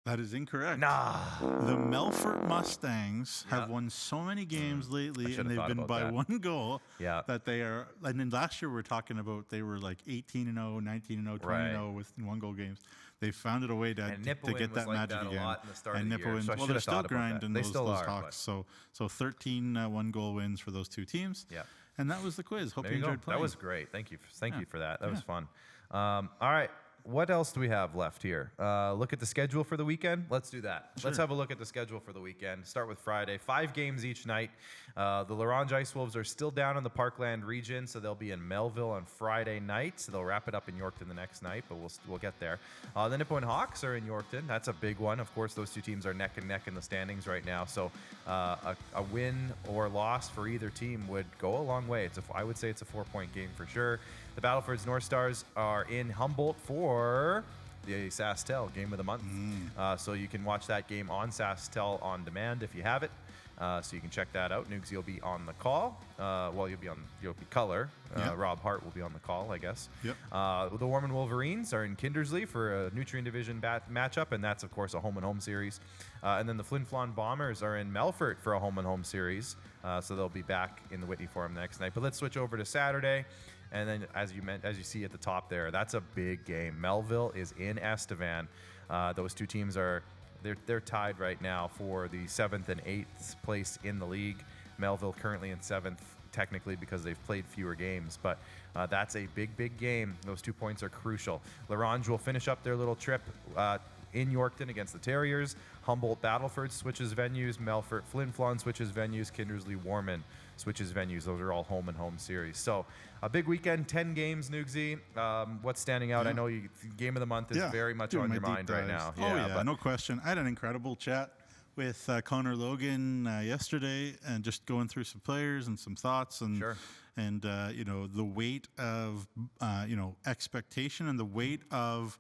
That is incorrect. Nah. The Melfort Mustangs have won so many games lately, and they've been by 1 goal that they are. And then last year we were talking about they were like 18-0, 19-0, 20-0 with 1-goal games. They found a way to get that magic again. And Nipawin, well, they're still grinding those talks. So 13 1-goal wins for those 2 teams. Yeah. And that was the quiz. Hope you enjoyed playing. That was great. Thank you for that. That was fun. All right. what else do we have left here? Look at the schedule for the weekend. Let's do that. Sure. Let's have a look at the schedule for the weekend. Start with Friday. 5 games each night. The Larange Ice Wolves are still down in the Parkland region, so they'll be in Melville on Friday night. So they'll wrap it up in Yorkton the next night, but we'll get there. The Nipawin Hawks are in Yorkton. That's a big one. Of course, those two teams are neck and neck in the standings right now. So a win or loss for either team would go a long way. I would say it's a 4-point game for sure. The Battleford's North Stars are in Humboldt for the SaskTel Game of the Month. So you can watch that game on SaskTel on demand if you have it. So you can check that out. Nugs, you'll be on the call. You'll be color. Rob Hart will be on the call, I guess. Yep. The Warman Wolverines are in Kindersley for a Nutrient Division matchup, and that's, of course, a home-and-home series. And then the Flin Flon Bombers are in Melfort for a home-and-home series. So they'll be back in the Whitney Forum next night. But let's switch over to Saturday. And then, as you see at the top there, that's a big game. Melville is in Estevan. Those two teams they're tied right now for the 7th and 8th place in the league. Melville currently in 7th, technically, because they've played fewer games. But that's a big game. Those 2 points are crucial. Larange will finish up their little trip in Yorkton against the Terriers. Humboldt Battleford switches venues. Melfort Flin Flon switches venues. Kindersley Warman switches venues. Those are all home-and-home series. So a big weekend, 10 games, Nugsy. What's standing out? I know Game of the Month is very much on your mind right now. But no question. I had an incredible chat with Connor Logan yesterday, and just going through some players and some thoughts, and the weight of expectation and the weight of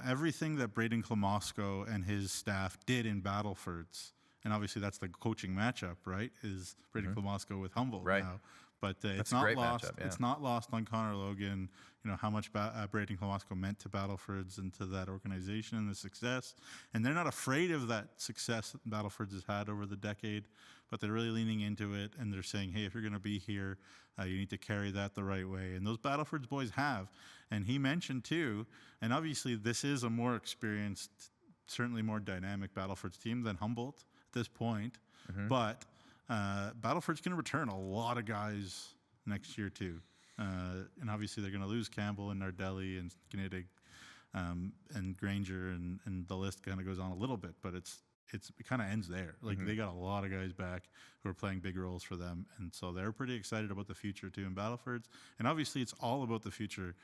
everything that Braden Klamosko and his staff did in Battlefords. And obviously that's the coaching matchup, right? Is Braden Klamosko with Humboldt now. But it's not lost. Matchup, It's not lost on Connor Logan, how much Braden Klamosko meant to Battlefords and to that organization and the success. And they're not afraid of that success that Battlefords has had over the decade, but they're really leaning into it, and they're saying, hey, if you're going to be here, you need to carry that the right way. And those Battlefords boys have. And he mentioned too, and obviously this is a more experienced, certainly more dynamic Battlefords team than Humboldt at this point, but Battleford's going to return a lot of guys next year too, and obviously they're going to lose Campbell and Nardelli and Gniddig and Granger, and the list kind of goes on a little bit, but it kind of ends there. Like they got a lot of guys back who are playing big roles for them, and so they're pretty excited about the future too in Battlefords. And obviously it's all about the future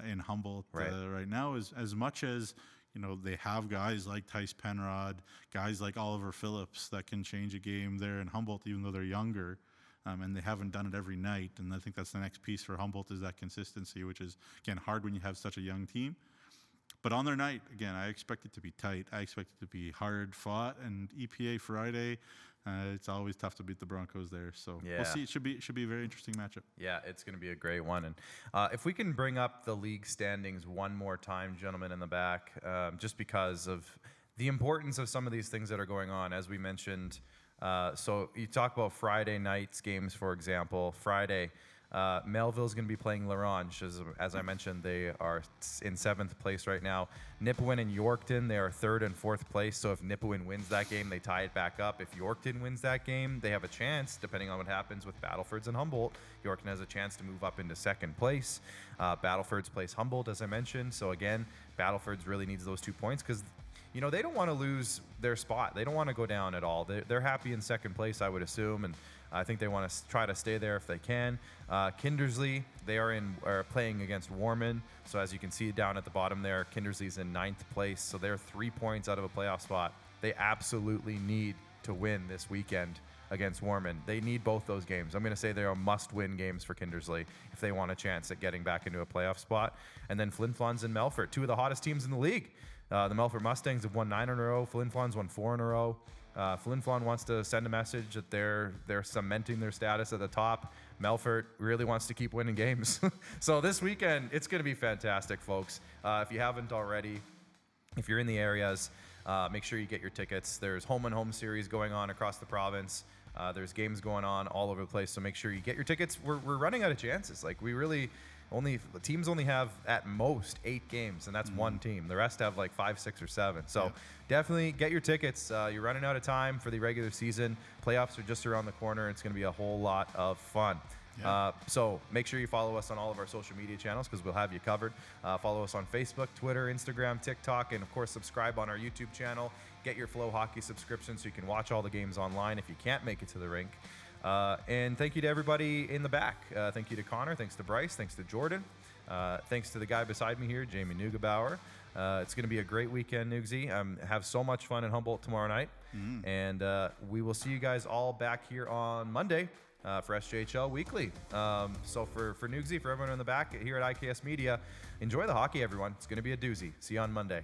in Humboldt right now, as much as they have guys like Tice Penrod, guys like Oliver Phillips that can change a game there in Humboldt, even though they're younger, and they haven't done it every night. And I think that's the next piece for Humboldt, is that consistency, which is, again, hard when you have such a young team. But on their night, again, I expect it to be tight. I expect it to be hard fought. And EPA Friday, it's always tough to beat the Broncos there. So we'll see. It should be a very interesting matchup. Yeah, it's going to be a great one. And if we can bring up the league standings one more time, gentlemen in the back, just because of the importance of some of these things that are going on, as we mentioned. So you talk about Friday night's games, for example. Friday, Melville's going to be playing Larange. As I mentioned, they are in 7th place right now. Nipawin and Yorkton, they are 3rd and 4th place. So if Nipawin wins that game, they tie it back up. If Yorkton wins that game, they have a chance, depending on what happens with Battlefords and Humboldt. Yorkton has a chance to move up into 2nd place. Battlefords plays Humboldt, as I mentioned. So again, Battlefords really needs those 2 points, because they don't want to lose their spot. They don't want to go down at all. They're happy in 2nd place, I would assume, and I think they want to try to stay there if they can. Kindersley, they are playing against Warman. So as you can see down at the bottom there, Kindersley's in 9th place. So they're 3 points out of a playoff spot. They absolutely need to win this weekend against Warman. They need both those games. I'm going to say they are must-win games for Kindersley if they want a chance at getting back into a playoff spot. And then Flin Flon's and Melfort, 2 of the hottest teams in the league. The Melfort Mustangs have won 9 in a row. Flin Flon's won 4 in a row. Flin Flon wants to send a message that they're cementing their status at the top. Melfort really wants to keep winning games. So this weekend, it's going to be fantastic, folks. If you haven't already, if you're in the areas, make sure you get your tickets. There's home-and-home series going on across the province. There's games going on all over the place, so make sure you get your tickets. We're running out of chances. Like, teams only have at most 8 games, and that's one team. The rest have like 5, 6, or 7. So definitely get your tickets. You're running out of time for the regular season. Playoffs are just around the corner. It's going to be a whole lot of fun. Yeah. So make sure you follow us on all of our social media channels because we'll have you covered. Follow us on Facebook, Twitter, Instagram, TikTok, and of course subscribe on our YouTube channel. Get your Flow Hockey subscription so you can watch all the games online if you can't make it to the rink. And thank you to everybody in the back. Thank you to Connor. Thanks to Bryce. Thanks to Jordan. Thanks to the guy beside me here, Jamie Neugebauer. It's going to be a great weekend, Nugsy. Have so much fun in Humboldt tomorrow night. And we will see you guys all back here on Monday for SJHL Weekly. So for Nugsy, for everyone in the back here at IKS Media, enjoy the hockey, everyone. It's going to be a doozy. See you on Monday.